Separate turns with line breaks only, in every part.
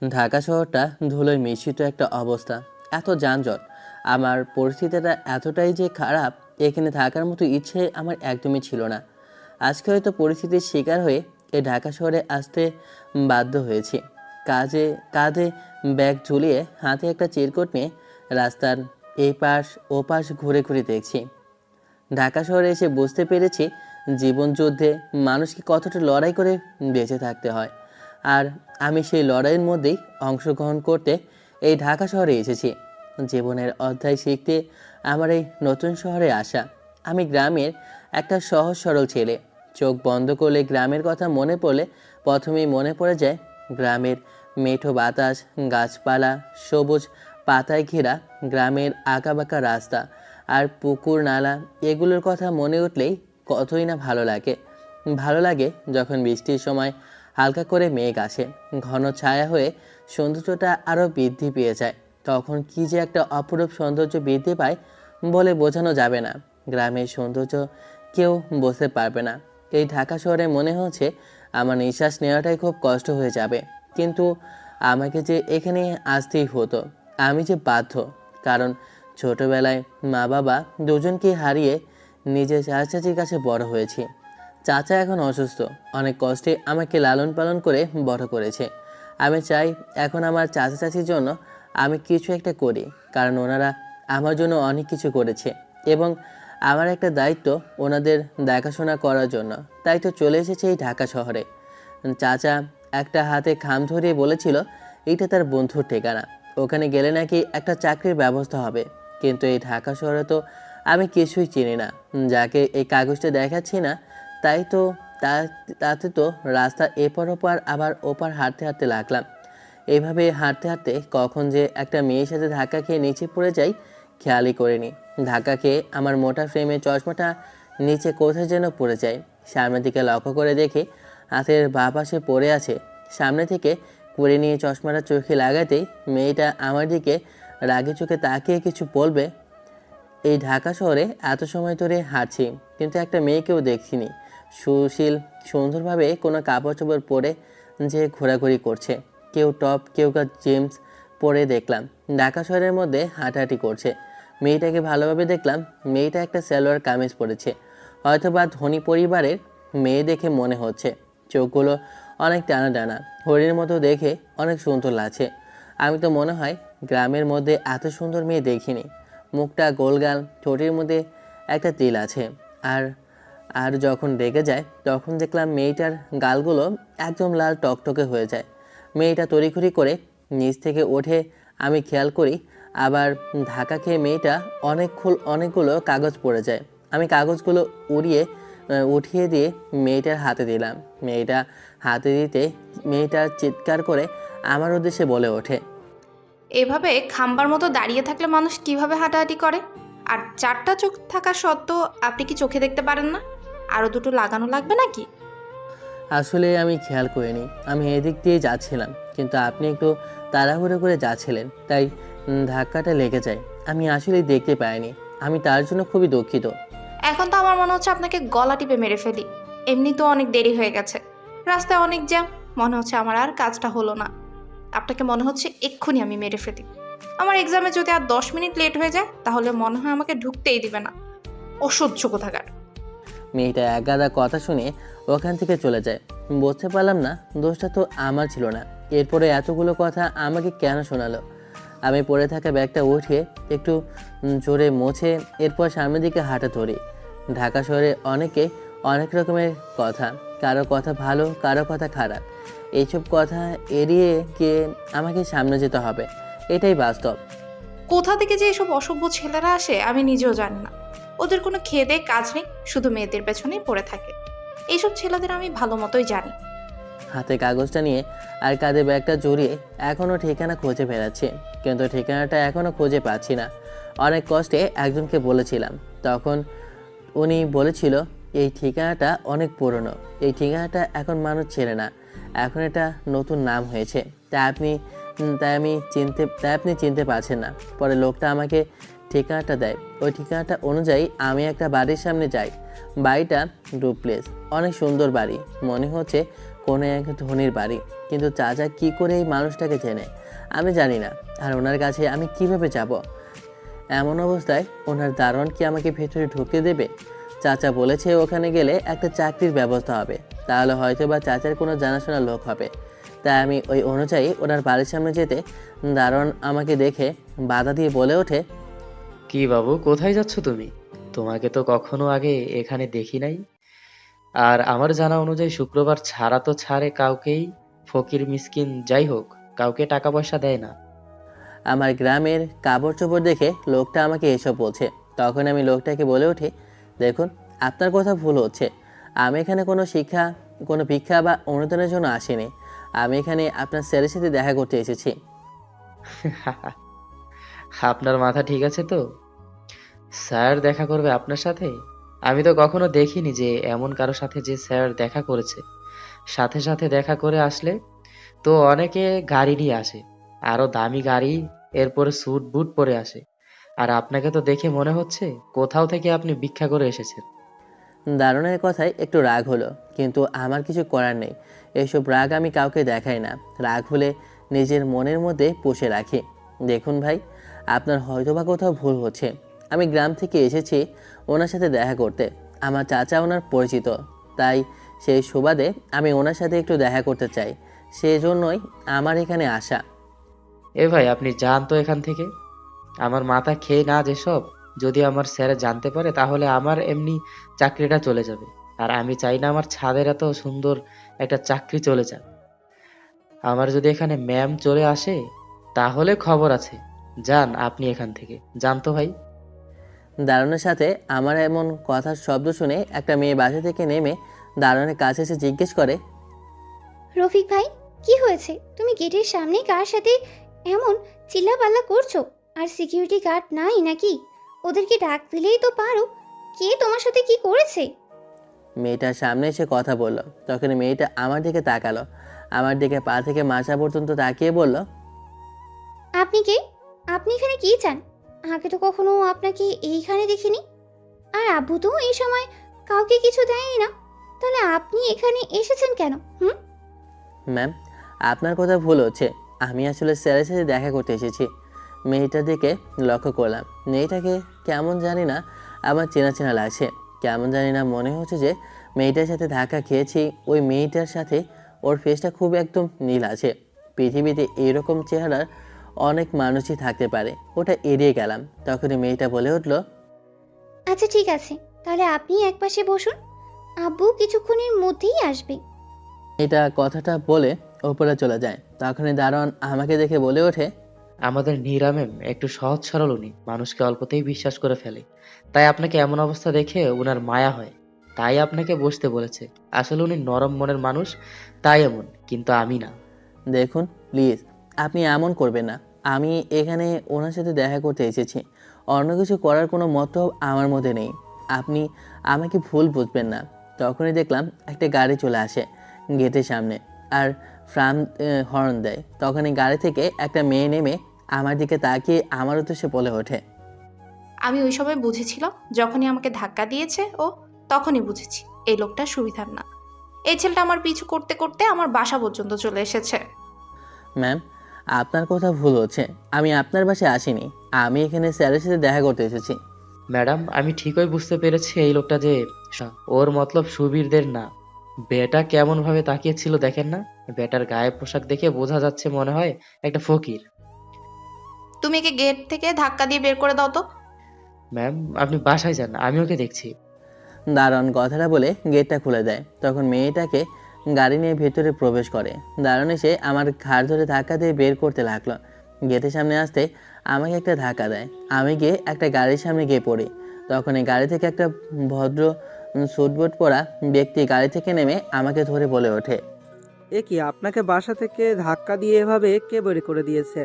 ঢাকা শহরটা ধুলোয় মিশ্রিত একটা অবস্থা, এত যানজট। আমার পরিস্থিতিটা এতটাই যে খারাপ, এখানে থাকার মতো ইচ্ছে আমার একদমই ছিল না। আজকে হয়তো পরিস্থিতির শিকার হয়ে এই ঢাকা শহরে আসতে বাধ্য হয়েছি। কাজে কাঁধে ব্যাগ ঝুলিয়ে হাতে একটা চিরকুট নিয়ে রাস্তার এই পাশ ও পাশ ঘুরে ঘুরে দেখছি। ঢাকা শহরে এসে বুঝতে পেরেছি জীবন যুদ্ধে মানুষকে কতটা লড়াই করে বেঁচে থাকতে হয়। আর আমি সেই লড়াইয়ের মধ্যেই অংশগ্রহণ করতে এই ঢাকা শহরে এসেছি। জীবনের অধ্যায় শিখতে আমার এই নতুন শহরে আসা। আমি গ্রামের একটা সহজ সরল ছেলে। চোখ বন্ধ করলে গ্রামের কথা মনে পড়লে প্রথমেই মনে পড়ে যায় গ্রামের মেঠো বাতাস, গাছপালা, সবুজ পাতায় ঘেরা গ্রামের আঁকাবাঁকা রাস্তা আর পুকুর নালা। এগুলোর কথা মনে উঠলেই কতই না ভালো লাগে। ভালো লাগে যখন বৃষ্টির সময় হালকা করে মেঘ আসে, ঘন ছায়া হয়ে সৌন্দর্যটা আরও বৃদ্ধি পেয়ে যায়। তখন কি যে একটা অপরূপ সৌন্দর্য বৃদ্ধি পায় বলে বোঝানো যাবে না। গ্রামের সৌন্দর্য কেউ বুঝতে পারবে না। এই ঢাকা শহরে মনে হচ্ছে আমার নিঃশ্বাস নেওয়াটাই খুব কষ্ট হয়ে যাবে, কিন্তু আমাকে যে এখানে আসতেই হতো। আমি যে বাধ্য, কারণ ছোটবেলায় মা বাবা দুজনকে হারিয়ে নিজের চাচাচির কাছে বড় হয়েছি। চাচা এখন অসুস্থ, অনেক কষ্টে আমাকে লালন পালন করে বড় করেছে। আমি চাই এখন আমার চাচা চাচির জন্য আমি কিছু একটা করি, কারণ ওনারা আমার জন্য অনেক কিছু করেছে এবং আমার একটা দায়িত্ব ওনাদের দেখাশোনা করার জন্য। তাই তো চলে এসেছে এই ঢাকা শহরে। চাচা একটা হাতে খাম ধরিয়ে বলেছিল এইটা তার বন্ধুর ঠিকানা, ওখানে গেলে নাকি একটা চাকরির ব্যবস্থা হবে। কিন্তু এই ঢাকা শহরে তো আমি কিছুই চিনি না। যাকে এই কাগজটা দেখাচ্ছি না, তাই তো তাতে তো রাস্তা এপার ওপার আবার ওপার হাঁটতে হাঁটতে লাগলাম। এইভাবে হাঁটতে হাঁটতে কখন যে একটা মেয়ের সাথে ধাক্কা খেয়ে নিচে পড়ে যাই খেয়ালই করিনি। ধাক্কা খেয়ে আমার মোটা ফ্রেমে চশমাটা নিচে কোথায় যেন পড়ে যায়। সামনের দিকে লক্ষ্য করে দেখি হাতের বাঁ পাশে পড়ে আছে। সামনে থেকে কুড়ে নিয়ে চশমাটা চোখে লাগাতেই মেয়েটা আমার দিকে রাগে চোখে তাকিয়ে কিছু বলবে। এই ঢাকা শহরে এত সময় ধরে হাঁটছি, কিন্তু একটা মেয়েকেও দেখিনি সুশীল সুন্দরভাবে কোনো কাপড় চোপড় পরে যে ঘোরাঘুরি করছে। কেউ টপ, কেউ জিন্স পরে দেখলাম ঢাকা শহরের মধ্যে হাঁটাহাঁটি করছে। মেয়েটাকে ভালোভাবে দেখলাম, মেয়েটা একটা সালোয়ার কামিজ পরেছে, হয়তোবা ধনী পরিবারের মেয়ে দেখে মনে হচ্ছে। চোখগুলো অনেক টানা টানা, হরিণের মতো দেখে অনেক সুন্দর লাগছে। আমি তো মনে হয় গ্রামের মধ্যে এত সুন্দর মেয়ে দেখিনি। মুখটা গোলগাল, ঠোঁটের মধ্যে একটা তিল আছে। আর আর যখন রেগে যায় তখন দেখলাম মেয়েটার গালগুলো একদম লাল টকটকে হয়ে যায়। মেয়েটা তড়িঘড়ি করে নিচ থেকে ওঠে, আমি খেয়াল করি। আবার ধাক্কা খেয়ে মেয়েটা অনেকগুলো কাগজ পড়ে যায়। আমি কাগজগুলো উঠিয়ে দিয়ে মেয়েটার হাতে দিলাম। মেয়েটা হাতে দিতে মেয়েটা চিৎকার করে আমার উদ্দেশ্যে বলে ওঠে,
এভাবে খাম্বার মতো দাঁড়িয়ে থাকলে মানুষ কিভাবে হাঁটাহাঁটি করে? আর চারটা চোখ থাকা সত্ত্বেও আপনি কি চোখে দেখতে পারেন না? আরো দুটো লাগানো লাগবে নাকি?
আসলে আমি খেয়াল করিনি, আমি এদিক দিয়ে যাচ্ছিলাম, কিন্তু আপনি একটু তাড়াহুড়ো করে যাচ্ছিলেন, তাই ধাক্কাটা লেগে যায়। আমি আসলে দেখতে পাইনি, আমি তার জন্য খুবই দুঃখিত।
এখন তো আমার মনে হচ্ছে আপনাকে গলা টিপে মেরে ফেলি। এমনি তো অনেক দেরি হয়ে গেছে, রাস্তায় অনেক জ্যাম। মনে হচ্ছে আমার আর কাজটা হলো না। আপনাকে মনে হচ্ছে এক্ষুনি আমি মেরে ফেলি। আমার এক্সামে যদি আর 10 মিনিট লেট হয়ে যায় তাহলে মনে হয় আমাকে ঢুকতেই দিবে না। অসহ্য কোথাকার।
মেয়েটা একগাদা কথা শুনে ওখান থেকে চলে যায়। বুঝতে পারলাম না দোষটা তো আমার ছিল না, এরপরে এতগুলো কথা আমাকে কেন শোনালো। আমি পড়ে থাকা ব্যাগটা উঠিয়ে একটু জোরে মুছে এরপর সামনের দিকে হাঁটা ধরি। ঢাকা শহরে অনেকে অনেক রকমের কথা, কারো কথা ভালো, কারো কথা খারাপ। এইসব কথা এড়িয়ে গিয়ে আমাকে সামনে যেতে হবে, এটাই বাস্তব।
কোথা থেকে যে এসব অসভ্য ছেলেরা আসে আমি নিজেও জানি না। ওদের কোনো খেয়ে দেয়ে কাজ নেই, শুধু মেয়েদের পেছনেই পড়ে থাকে। এইসব ছেলেদের আমি ভালো মতোই জানি।
হাতে কাগজটা নিয়ে আর কাঁধে ব্যাগটা জড়িয়ে এখনও ঠিকানা খুঁজে বেড়াচ্ছি, কিন্তু ঠিকানাটা এখনও খুঁজে পাচ্ছি না। অনেক কষ্টে একজনকে বলেছিলাম, তখন উনি বলেছিল এই ঠিকানাটা অনেক পুরনো, এই ঠিকানাটা এখন মানুষ চেনে না, এখন এটা নতুন নাম হয়েছে। তাই আপনি তাই আপনি চিনতে পারছেন না। পরে লোকটা আমাকে ঠিকানাটা দেয়। ওই ঠিকানাটা অনুযায়ী আমি একটা বাড়ির সামনে যাই। বাড়িটা ডুপ্লেক্স, অনেক সুন্দর বাড়ি, মনে হচ্ছে কোনো এক ধনীর বাড়ি, কিন্তু চাচা কি করে এই মানুষটাকে চেনে আমি জানি না। আর ওনার কাছে আমি কিভাবে যাব? এমন অবস্থায় ওনার দারোয়ান কি আমাকে ভেতরে ঢুকতে দেবে? চাচা বলেছে ওখানে গেলে একটা চাকরির ব্যবস্থা হবে, তাহলে হয়তো বা চাচার কোনো জানাশোনা লোক হবে। তাই আমি ওই অনুযায়ী ওনার বাড়ির সামনে যেতে দারোয়ান আমাকে দেখে বাধা দিয়ে বলে ওঠে,
কি বাবু, কোথায় যাচ্ছ তুমি? তোমাকে তো কখনো আগে এখানে দেখি নাই। আর আমার জানা অনুযায়ী শুক্রবার ছাড়া তো ছাড়ে কাউকেই, ফকির মিসকিন যাই হোক, কাউকে টাকা পয়সা দেয় না।
আমার গ্রামের কাপড় চোপড় দেখে লোকটা আমাকে এসব বলছে। তখন আমি লোকটাকে বলে উঠি, দেখুন, আপনার কথা ভুল হচ্ছে। আমি এখানে কোনো ভিক্ষা বা অনুদানের জন্য আসিনি। আমি এখানে আপনার স্যারের সাথে দেখা করতে এসেছি।
আপনার মাথা ঠিক আছে তো? স্যার দেখা করবে আপনার সাথে? আমি তো কখনো দেখিনি যে এমন কারো সাথে যে স্যার দেখা করেছে। সাথে সাথে দেখা করে আসলে তো অনেকে গাড়ি নিয়ে আসে, আরো দামি গাড়ি, এরপরে স্যুট বুট পরে আসে। আর আপনাকে তো দেখে মনে হচ্ছে কোথাও থেকে আপনি ভিক্ষা করে এসেছেন।
দারুণের কথায় একটু রাগ হলো, কিন্তু আমার কিছু করার নেই। এসব রাগ আমি কাউকে দেখাই না। রাগ হলে নিজের মনের মধ্যে পুষে রাখি। দেখুন ভাই, আপনার হয়তোবা কোথাও ভুল হচ্ছে। আমি গ্রাম থেকে এসেছি ওনার সাথে দেখা করতে। আমার চাচা ওনার পরিচিত, তাই সেই সুবাদে আমি ওনার সাথে একটু দেখা করতে চাই। সেই জন্যই আমার এখানে আসা।
এ ভাই, আপনি যান তো এখান থেকে। আমার মাথা খেয়ে না যেসব, যদি আমার স্যার জানতে পারে তাহলে আমার এমনি চাকরিটা চলে যাবে। আর আমি চাই না আমার ছাদের এত সুন্দর একটা চাকরি চলে যাক। আমার যদি এখানে ম্যাম চলে আসে তাহলে খবর আছে। যান আপনি এখান থেকে, যান তো ভাই।
দারুণের সাথে আমার এমন কথার শব্দ শুনে একটা মেয়ে বাসা থেকে নেমে দারুণের কাছে এসে জিজ্ঞেস করে,
রফিক ভাই, কি হয়েছে? তুমি গেটের সামনে কার সাথে এমন চিল্লাপাল্লা করছো? আর সিকিউরিটি গার্ড নাই নাকি? ওদেরকে ডাক দিলেই তো পারো। কে তোমার সাথে কি করেছে?
মেয়েটার সামনে এসে কথা বলল। তখন মেয়েটা আমার দিকে তাকালো, আমার দিকে পা থেকে মাথা পর্যন্ত তাকিয়ে বলল,
আপনি কে? আপনি এখানে কি চান? আগে তো কখনো আপনাকে এইখানে দেখিনি। আর আব্বু তো এই সময় কাউকে কিছু দেয়ই না। তাহলে আপনি এখানে এসেছেন কেন? হুম?
ম্যাম, আপনার কথা ভুল হচ্ছে। আমি আসলে স্যারের সাথে দেখা করতে এসেছি। মেয়েটার দিকে লক্ষ্য করলাম। মেয়েটাকে কেমন জানি না আমার চেনা চেনা লাগছে। কেমন জানি না মনে হচ্ছে যে মেয়েটার সাথে ধাক্কা খেয়েছি। ওই মেয়েটার সাথে ওর ফেসটা খুব একদম নীল আছে। পৃথিবীতে এরকম চেহারার অনেক মানুষই থাকতে পারে। ওটা এড়িয়ে গেলাম। তখনই মেয়েটা বলে উঠল,
আচ্ছা ঠিক আছে, তাহলে আপনি একপাশে বসুন। আব্বু কিছুক্ষণের মধ্যেই আসবে।
এটা কথাটা বলে ওপরে চলে যায়। তখনই দারোয়ান আমাকে দেখে বলে ওঠে,
আমাদের নীরা ম্যাম একটু সহজ সরল, উনি মানুষকে অল্পতেই বিশ্বাস করে ফেলে। তাই আপনাকে এমন অবস্থা দেখে উনার মায়া হয়, তাই আপনাকে বসতে বলেছে। আসলে উনি নরম মনের মানুষ, তাই এমন, কিন্তু আমি না।
দেখুন প্লিজ, আপনি এমন করবেন না। আমি এখানে ওনার সাথে দেখা করতে এসেছি। অন্য কিছু করার কোনো মতলব আমার মধ্যে নেই। আপনি আমাকে ভুল বুঝবেন না। তখনই দেখলাম একটা গাড়ি চলে আসে গেটের সামনে, আর ফ্রাম হর্ন দেয়। তখনই গাড়ি থেকে একটা মেয়ে নেমে আমার দিকে তাকিয়ে আমার উদ্দেশ্যে বলে ওঠে,
আমি ওই সময় বুঝেছিলাম, যখনই আমাকে ধাক্কা দিয়েছে ও, তখনই বুঝেছি এই লোকটা সুবিধার না। এই ছেলেটা আমার পিছু করতে করতে আমার বাসা পর্যন্ত চলে এসেছে।
ম্যাম, আপনার কথা ভুল হচ্ছে। আমি আপনার বাসায় আসিনি। আমি এখানে স্যারের সাথে দেখা করতে এসেছি।
ম্যাডাম, আমি ঠিকই বুঝতে পেরেছি এই লোকটা যে ওর মতলব সুবীরদের না। বেটা কেমন ভাবে তাকিয়েছিল দেখেন না? বেটার গায়ে পোশাক দেখে বোঝা যাচ্ছে মনে হয় একটা ফকির।
তুমি একে গেট থেকে ধাক্কা দিয়ে বের করে দাও তো।
ম্যাম, আপনি বাসায় যান, আমি ওকে দেখছি।
দারোয়ান কথাটা বলে গেটটা খুলে দেয়। তখন মেয়েটাকে গাড়ি নিয়ে ভেতরে প্রবেশ করে। দারোয়ান এসে আমার ঘাড় ধরে ধাক্কা দিয়ে বের করতে লাগলো। গেটের সামনে আসতে আমাকে একটা ধাক্কা দেয়। আমি গিয়ে একটা গাড়ির সামনে গিয়ে পড়ি। তখন এই গাড়ি থেকে একটা ভদ্র স্যুটবুট পরা ব্যক্তি গাড়ি থেকে নেমে আমাকে ধরে বলে ওঠে,
এ কি, আপনাকে বাসা থেকে ধাক্কা দিয়ে এভাবে কে বের করে দিয়েছে?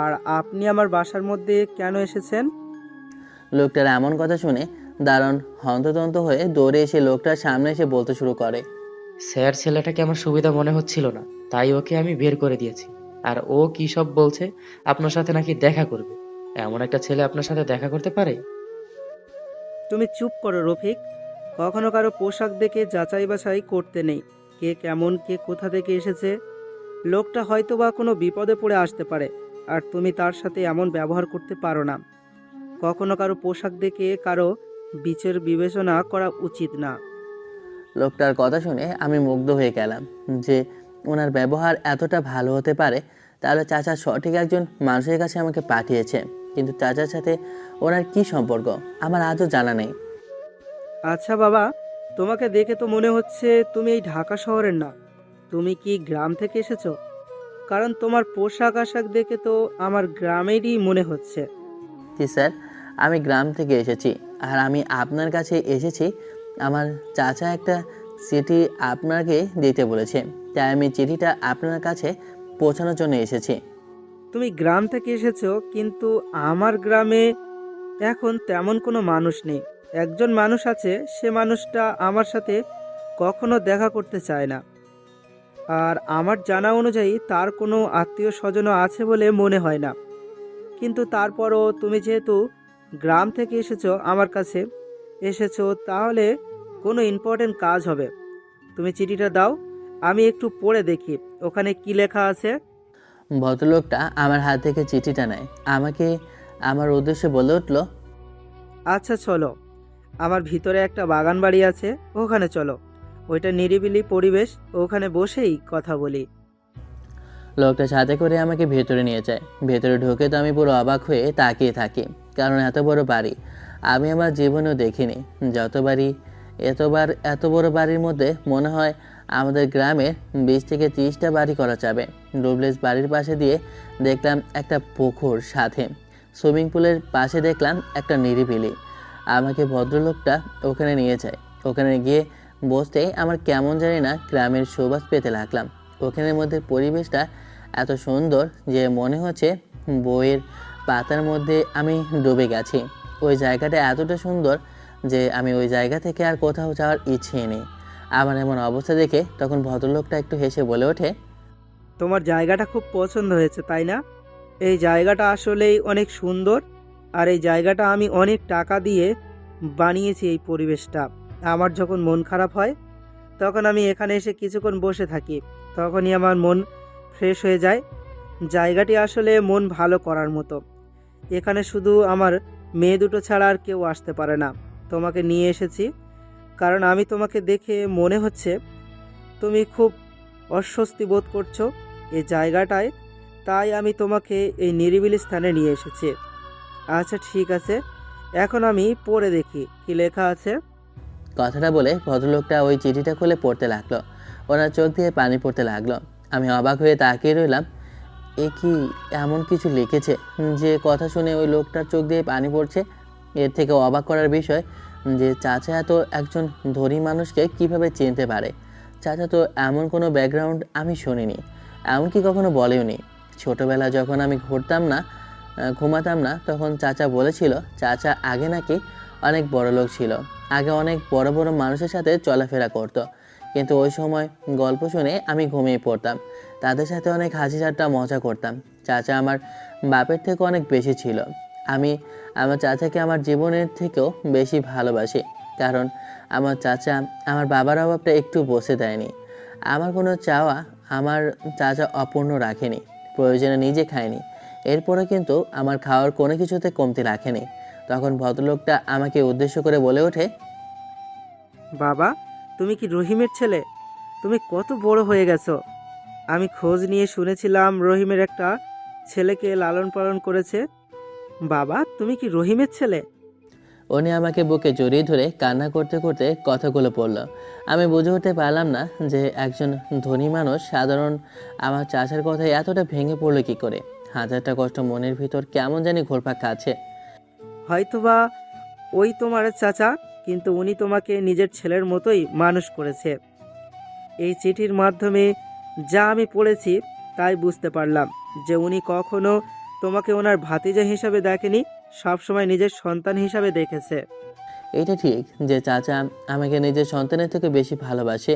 আর আপনি আমার বাসার মধ্যে কেন এসেছেন?
লোকটার এমন কথা শুনে দারোয়ান হন্তদন্ত হয়ে দৌড়ে এসে লোকটার সামনে এসে বলতে শুরু করে,
স্যার, ছেলেটাকে আমার সুবিধা মনে হচ্ছিল না, তাই ওকে আমি বের করে দিয়েছি। আর ও কি সব বলছে, আপনার সাথে নাকি দেখা করবে। এমন একটা ছেলে আপনার সাথে দেখা করতে পারে?
তুমি চুপ করো রফিক। কখনো কারো পোশাক দেখে যাচাই বাছাই করতে নেই। কে কেমন, কে কোথা থেকে এসেছে। লোকটা হয়তো বা কোনো বিপদে পড়ে আসতে পারে, আর তুমি তার সাথে এমন ব্যবহার করতে পারো না। কখনো কারো পোশাক দেখে কারো বিচার বিবেচনা করা উচিত না।
লোকটার কথা শুনে আমি মুগ্ধ হয়ে গেলাম যে ওনার ব্যবহার এতটা ভালো হতে পারে। তাহলে চাচা সঠিক একজন মানুষের কাছে আমাকে পাঠিয়েছে, কিন্তু চাচার সাথে ওনার কি সম্পর্ক আমার আজও জানা নেই।
আচ্ছা বাবা, তোমাকে দেখে তো মনে হচ্ছে তুমি এই ঢাকা শহরের না। তুমি কি গ্রাম থেকে এসেছো? কারণ তোমার পোশাক আশাক দেখে তো আমার গ্রামেরই মনে হচ্ছে।
জি স্যার, আমি গ্রাম থেকে এসেছি, আর আমি আপনার কাছে এসেছি। আমার চাচা একটা চিঠি আপনাকে দিতে বলেছে, তাই আমি চিঠিটা আপনার কাছে পৌঁছানোর জন্য এসেছি।
তুমি গ্রাম থেকে এসেছো, কিন্তু আমার গ্রামে এখন তেমন কোনো মানুষ নেই। একজন মানুষ আছে, সে মানুষটা আমার সাথে কখনো দেখা করতে চায় না। আর আমার জানা অনুযায়ী তার কোনো আত্মীয় স্বজনও আছে বলে মনে হয় না। কিন্তু তারপরও তুমি যেহেতু গ্রাম থেকে এসেছো, আমার কাছে এসেছো, তাহলে কোনো ইম্পর্টেন্ট কাজ হবে। তুমি চিঠিটা দাও, আমি একটু পড়ে দেখি ওখানে কি লেখা আছে।
ভদ্রলোকটা আমার হাত থেকে চিঠিটা নেয়, আমাকে আমার উদ্দেশ্যে বলে উঠল,
আচ্ছা চলো, আমার ভিতরে একটা বাগান বাড়ি আছে, ওখানে চলো। ওইটা নিরিবিলি পরিবেশ, ওখানে বসেই কথা বলি।
লোকটা সাথে করে আমাকে ভেতরে নিয়ে যায়। ভেতরে ঢুকে তো আমি পুরো অবাক হয়ে তাকিয়ে থাকি, কারণ এত বড় বাড়ি আমি আমার জীবনেও দেখিনি। এত বড় বাড়ির মধ্যে মনে হয় আমাদের গ্রামের 20 থেকে 30টা বাড়ি করা যাবে। ডুবলেস বাড়ির পাশে দিয়ে দেখলাম একটা পুকুর, সাথে সুইমিং পুলের পাশে দেখলাম একটা নিরিবিলি। আমাকে ভদ্রলোকটা ওখানে নিয়ে যায়। ওখানে গিয়ে বসতেই আমার কেমন জানি না গ্রামের সুবাস পেতে লাগলাম। ওখানের মধ্যে পরিবেশটা এত সুন্দর যে মনে হচ্ছে বইয়ের পাতার মধ্যে আমি ডুবে গেছি। ওই জায়গাটা এতটা সুন্দর যে আমি ওই জায়গা থেকে আর কোথাও যাওয়ার ইচ্ছে নেই। আমার এমন অবস্থা দেখে তখন ভদ্রলোকটা একটু হেসে বলে ওঠে,
তোমার জায়গাটা খুব পছন্দ হয়েছে তাই না? এই জায়গাটা আসলেই অনেক সুন্দর। আর এই জায়গাটা আমি অনেক টাকা দিয়ে বানিয়েছি। এই পরিবেশটা আমার যখন মন খারাপ হয়, তখন আমি এখানে এসে কিছুক্ষণ বসে থাকি, তখনই আমার মন ফ্রেশ হয়ে যায়। জায়গাটি আসলে মন ভালো করার মতো। এখানে শুধু আমার মেয়ে দুটো ছাড়া আর কেউ আসতে পারে না। তোমাকে নিয়ে এসেছি কারণ আমি তোমাকে দেখে মনে হচ্ছে তুমি খুব অস্বস্তি বোধ করছো এই জায়গাটায়, তাই আমি তোমাকে এই নিরিবিলি স্থানে নিয়ে এসেছি। আচ্ছা ঠিক আছে, এখন আমি পড়ে দেখি কি লেখা আছে।
কথাটা বলে ভদ্রলোকটা ওই চিঠিটা খুলে পড়তে লাগলো। ওনার চোখ দিয়ে পানি পড়তে লাগলো। আমি অবাক হয়ে তাকিয়ে রইলাম। এ কি এমন কিছু লিখেছে যে কথা শুনে ওই লোকটার চোখ দিয়ে পানি পড়ছে? এর থেকে অবাক করার বিষয় যে চাচা এত একজন ধনী মানুষকে কিভাবে চিনতে পারে। চাচা তো এমন কোনো ব্যাকগ্রাউন্ড আমি শুনিনি, এমনকি কখনো বলেওনি। ছোটোবেলা যখন আমি ঘুমাতাম না, তখন চাচা বলেছিল চাচা আগে নাকি অনেক বড় লোক ছিল, আগে অনেক বড় বড় মানুষের সাথে চলাফেরা করতো। কিন্তু ওই সময় গল্প শুনে আমি ঘুমিয়ে পড়তাম, তাদের সাথে অনেক হাসি ঠাট্টা মজা করতাম। চাচা আমার বাপের থেকে অনেক বেশি ছিল। আমি আমার চাচাকে আমার জীবনের থেকেও বেশি ভালোবাসি, কারণ আমার চাচা আমার বাবার অভাবটা একটু বসে দেয়নি। আমার কোনো চাওয়া আমার চাচা অপূর্ণ রাখেনি, প্রয়োজনে নিজে খায়নি। এরপরে কিন্তু আমার খাওয়ার কোনো কিছুতে কমতি রাখেনি। তখন ভদ্রলোকটা আমাকে উদ্দেশ্য করে বলে ওঠে,
বাবা, তুমি কি রহিমের ছেলে? তুমি কত বড় হয়ে গেছো। আমি খোঁজ নিয়ে শুনেছিলাম রহিমের একটা ছেলেকে লালন পালন করেছে। বাবা, তুমি কি রহিমের ছেলে?
উনি আমাকে বুকে জড়িয়ে ধরে কান্না করতে করতে কথাগুলো বলল। আমি বুঝে উঠতে পারলাম না যে একজন ধনী মানুষ সাধারণ আমার চাচার কথায় এতটা ভেঙে পড়লো কী করে। হাজারটা কষ্ট মনের ভিতর কেমন জানি ঘোরপাক খাচ্ছে।
হয়তোবা ওই তোমার চাচা, কিন্তু উনি তোমাকে নিজের ছেলের মতোই মানুষ করেছে। এই চিঠির মাধ্যমে যা আমি পড়েছি তাই বুঝতে পারলাম যে উনি কখনো তোমাকে ওনার ভাতিজা হিসাবে দেখেনি, সবসময় নিজের সন্তান হিসাবে দেখেছে।
এটা ঠিক যে চাচা আমাকে নিজের সন্তানের থেকে বেশি ভালোবাসে,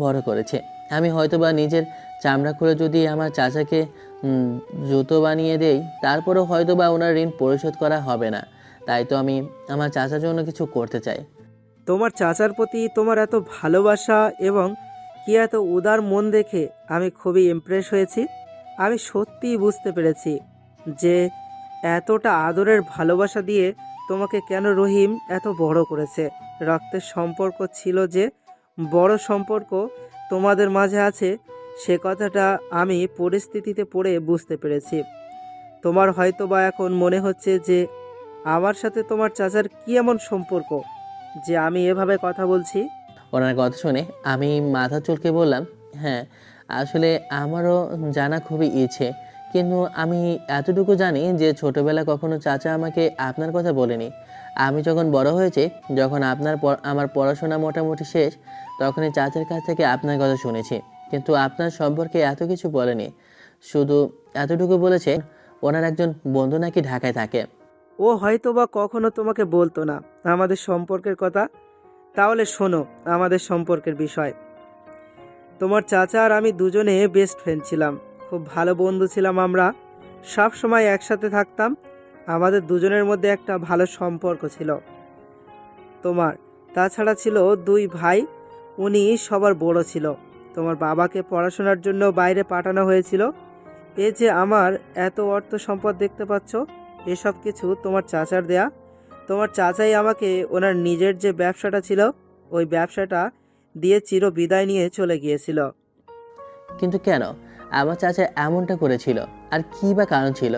বড় করেছে। আমি হয়তোবা নিজের চামড়া খুলে যদি আমার চাচাকে জুতো বানিয়ে দেই, তারপরেও হয়তোবা ওনার ঋণ পরিশোধ করা হবে না। তাই তো আমি আমার চাচার জন্য কিছু করতে চাই।
তোমার চাচার প্রতি তোমার এত ভালোবাসা এবং কি এত উদার মন দেখে আমি খুবই ইমপ্রেস হয়েছি। আমি সত্যিই বুঝতে পেরেছি যে এতটা আদরের ভালোবাসা দিয়ে তোমাকে কেন রহিম এত বড় করেছে। রক্তের সম্পর্ক ছিল যে বড় সম্পর্ক তোমাদের মাঝে আছে, সে কথাটা আমি পরিস্থিতিতে পড়ে বুঝতে পেরেছি। তোমার হয়তোবা এখন মনে হচ্ছে যে আমার সাথে তোমার চাচার কি এমন সম্পর্ক যে আমি এভাবে কথা বলছি।
ওনার কথা শুনে আমি মাথা চুলকে বললাম, হ্যাঁ, আসলে আমারও জানা খুবই ইচ্ছে, কিন্তু আমি এতটুকু জানি যে ছোটবেলায় কখনো চাচা আমাকে আপনার কথা বলেনি। আমি যখন বড় হয়েছি, যখন আমার পড়াশোনা মোটামুটি শেষ, তখনই চাচার কাছ থেকে আপনার কথা শুনেছি, কিন্তু আপনার সম্পর্কে এত কিছু বলেনি। শুধু এতটুকু বলেছে ওনার একজন বন্ধু নাকি ঢাকায় থাকে।
ও হয়তোবা কখনো তোমাকে বলতো না আমাদের সম্পর্কের কথা। তাহলে শোনো আমাদের সম্পর্কের বিষয়। তোমার চাচা আর আমি দুজনে বেস্ট ফ্রেন্ড ছিলাম, খুব ভালো বন্ধু ছিলাম। আমরা সব সময় একসাথে থাকতাম। আমাদের দুজনের মধ্যে একটা ভালো সম্পর্ক ছিল। তোমার তাছাড়া ছিল দুই ভাই, উনি সবার বড় ছিল। তোমার বাবাকে পড়াশোনার জন্য বাইরে পাঠানো হয়েছিল। এই যে আমার এত অর্থ সম্পদ দেখতে পাচ্ছ, এসব কিছু তোমার চাচার দেয়া। তোমার চাচাই আমাকে ওনার নিজের যে ব্যবসাটা ছিল, ওই ব্যবসাটা দিয়ে চির বিদায় নিয়ে চলে গিয়েছিল।
কিন্তু কেন আমার চাচা এমনটা করেছিল, আর কী বা কারণ ছিল?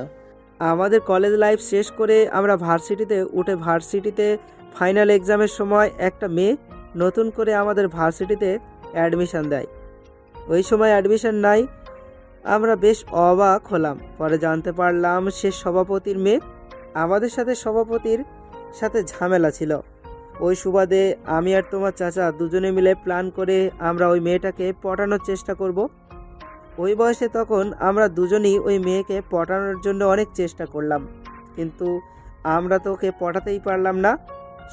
আমাদের কলেজ লাইফ শেষ করে আমরা ভার্সিটিতে উঠে ভার্সিটিতে ফাইনাল এক্সামের সময় একটা মেয়ে নতুন করে আমাদের ভার্সিটিতে অ্যাডমিশন দেয়। ওই সময় অ্যাডমিশন নাই, আমরা বেশ অবাক হলাম। পরে জানতে পারলাম সে সভাপতির মেয়ে। আমাদের সাথে সভাপতির সাথে ঝামেলা ছিল। ওই সুবাদে আমি আর তোমার চাচা দুজনে মিলে প্ল্যান করে আমরা ওই মেয়েটাকে পটানোর চেষ্টা করব। ওই বয়সে তখন আমরা দুজনেই ওই মেয়েকে পটানোর জন্য অনেক চেষ্টা করলাম, কিন্তু আমরা তো ওকে পটাতেই পারলাম না।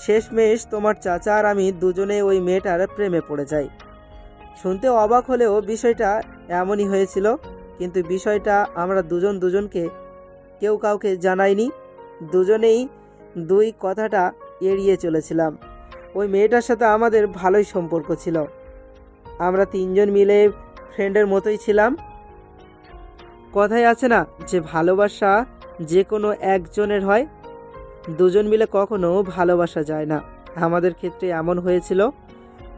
শেষমেশ তোমার চাচা আর আমি দুজনে ওই মেয়েটার প্রেমে পড়ে যাই। শুনতে অবাক হলেও বিষয়টা এমনই হয়েছিল, কিন্তু বিষয়টা আমরা দুজনকে কেউ কাউকে জানাইনি। দুজনেই দুই কথাটা এড়িয়ে চলেছিলাম। ওই মেয়েটার সাথে আমাদের ভালোই সম্পর্ক ছিল। আমরা তিনজন মিলে ফ্রেন্ডের মতোই ছিলাম। কথায় আছে না যে ভালোবাসা যে কোনো একজনের হয়, দুজন মিলে কখনো ভালোবাসা যায় না। আমাদের ক্ষেত্রে এমন হয়েছিল।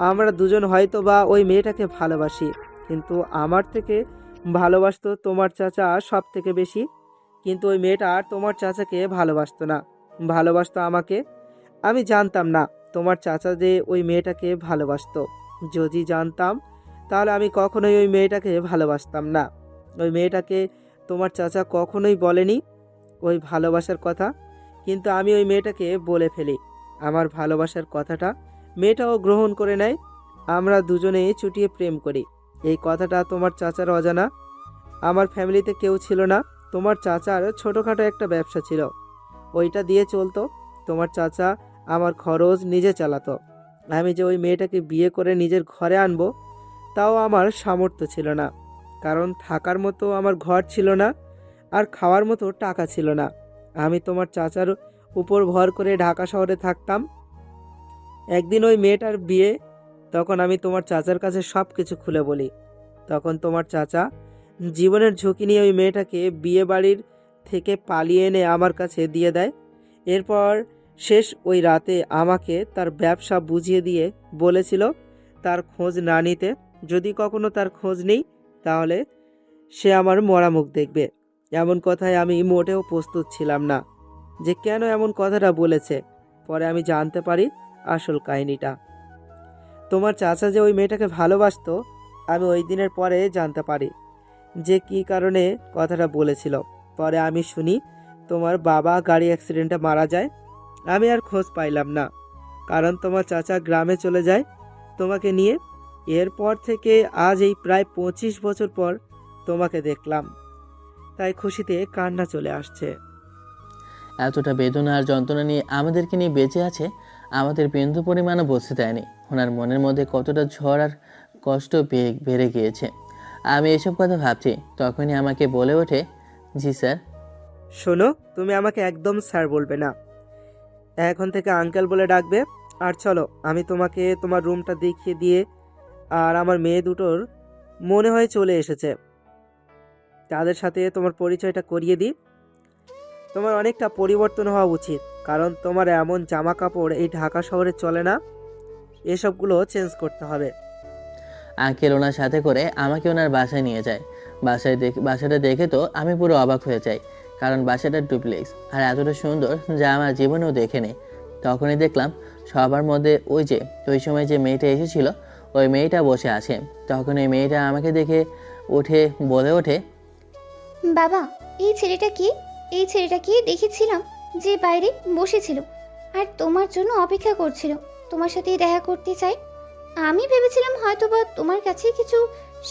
আমরা দুজন হয়তো বা ওই মেয়েটাকে ভালোবাসি, কিন্তু আমার থেকে ভালোবাসতো তোমার চাচা সব থেকে বেশি। কিন্তু ওই মেয়েটা আর তোমার চাচাকে ভালোবাসতো না, ভালোবাসতো আমাকে। আমি জানতাম না তোমার চাচা যে ওই মেয়েটাকে ভালোবাসতো। যদি জানতাম তাহলে আমি কখনোই ওই মেয়েটাকে ভালোবাসতাম না। ওই মেয়েটাকে তোমার চাচা কখনোই বলেনি ওই ভালোবাসার কথা, কিন্তু আমি ওই মেয়েটাকে বলে ফেলি আমার ভালোবাসার কথাটা। মেয়েটাও গ্রহণ করে নেয়। আমরা দুজনেই চুটিয়ে প্রেম করি। এই কথাটা তোমার চাচার অজানা। আমার ফ্যামিলিতে কেউ ছিল না। তোমার চাচার ছোটোখাটো একটা ব্যবসা ছিল, ওইটা দিয়ে চলতো। তোমার চাচা আমার খরচ নিজে চালাতো। আমি যে ওই মেয়েটাকে বিয়ে করে নিজের ঘরে আনবো, তাও আমার সামর্থ্য ছিল না, কারণ থাকার মতো আমার ঘর ছিল না, আর খাওয়ার মতো টাকা ছিল না। আমি তোমার চাচার উপর ভর করে ঢাকা শহরে থাকতাম। একদিন ওই মেয়েটার বিয়ে, তখন আমি তোমার চাচার কাছে সব কিছু খুলে বলি। তখন তোমার চাচা জীবনের ঝুঁকি নিয়ে ওই মেয়েটাকে বিয়ে বাড়ির থেকে পালিয়ে এনে আমার কাছে দিয়ে দেয়। এরপর শেষ ওই রাতে আমাকে তার ব্যবসা বুঝিয়ে দিয়ে বলেছিল তার খোঁজ না নিতে। যদি কখনো তার খোঁজ নেই তাহলে সে আমার মরা মুখ দেখবে। এমন কথায় আমি মোটেও প্রস্তুত ছিলাম না যে কেন এমন কথাটা বলেছে। পরে আমি জানতে পারি আসল কাহিনীটা। তোমার চাচা যে ওই মেয়েটাকে ভালোবাসতো, আমি ওই দিনের পরে জানতে পারি যে কী কারণে কথাটা বলেছিল। পরে আমি শুনি তোমার বাবা গাড়ি অ্যাক্সিডেন্টে মারা যায়। আমি আর খোঁজ পাইলাম না, কারণ তোমার চাচা গ্রামে চলে যায় তোমাকে নিয়ে। এরপর থেকে আজ এই প্রায় 25 বছর পর তোমাকে দেখলাম, তাই খুশিতে কান্না চলে আসছে।
এতটা বেদনা আর যন্ত্রণা নিয়ে আমাদেরকে নিয়ে বেঁচে আছে, আমাদের বিন্দু পরিমাণও বুঝতে দেয়নি ওনার মনের মধ্যে কতটা ঝড় আর কষ্ট বেড়ে গিয়েছে। আমি এসব কথা ভাবছি, তখনই আমাকে বলে ওঠে, জি স্যার।
শোনো, তুমি আমাকে একদম স্যার বলবে না, এখন থেকে আঙ্কেল বলে ডাকবে। আর চলো, আমি তোমাকে তোমার রুমটা দেখিয়ে দিয়ে আর আমার মেয়ে দুটোর মনে হয় চলে এসেছে। তাদের সাথে তোমার পরিচয়টা করিয়ে দিই। তোমার অনেকটা পরিবর্তন হওয়া উচিত, কারণ তোমার এমন জামা কাপড় এই ঢাকা শহরে চলে না। এসবগুলো চেঞ্জ করতে হবে।
আঙ্কেল ওনার সাথে করে আমাকে ওনার বাসায় নিয়ে যায়। বাসাটা দেখে তো আমি পুরো অবাক হয়ে যাই, কারণ বাসাটা ডুপ্লেক্স আর এতটা সুন্দর যা আমার জীবনেও দেখেনি। তখনই দেখলাম সবার মধ্যে ওই সময় যে মেয়েটা এসেছিল ওই মেয়েটা বসে আছে। তখন ওই মেয়েটা আমাকে দেখে বলে ওঠে,
বাবা, এই ছেলেটা কি? এই ছেলেটাকে দেখেছিলাম যে বাইরে বসেছিল আর তোমার জন্য অপেক্ষা করছিল, তোমার সাথে দেখা করতে চাই। আমি ভেবেছিলাম হয়তোবা তোমার কাছে কিছু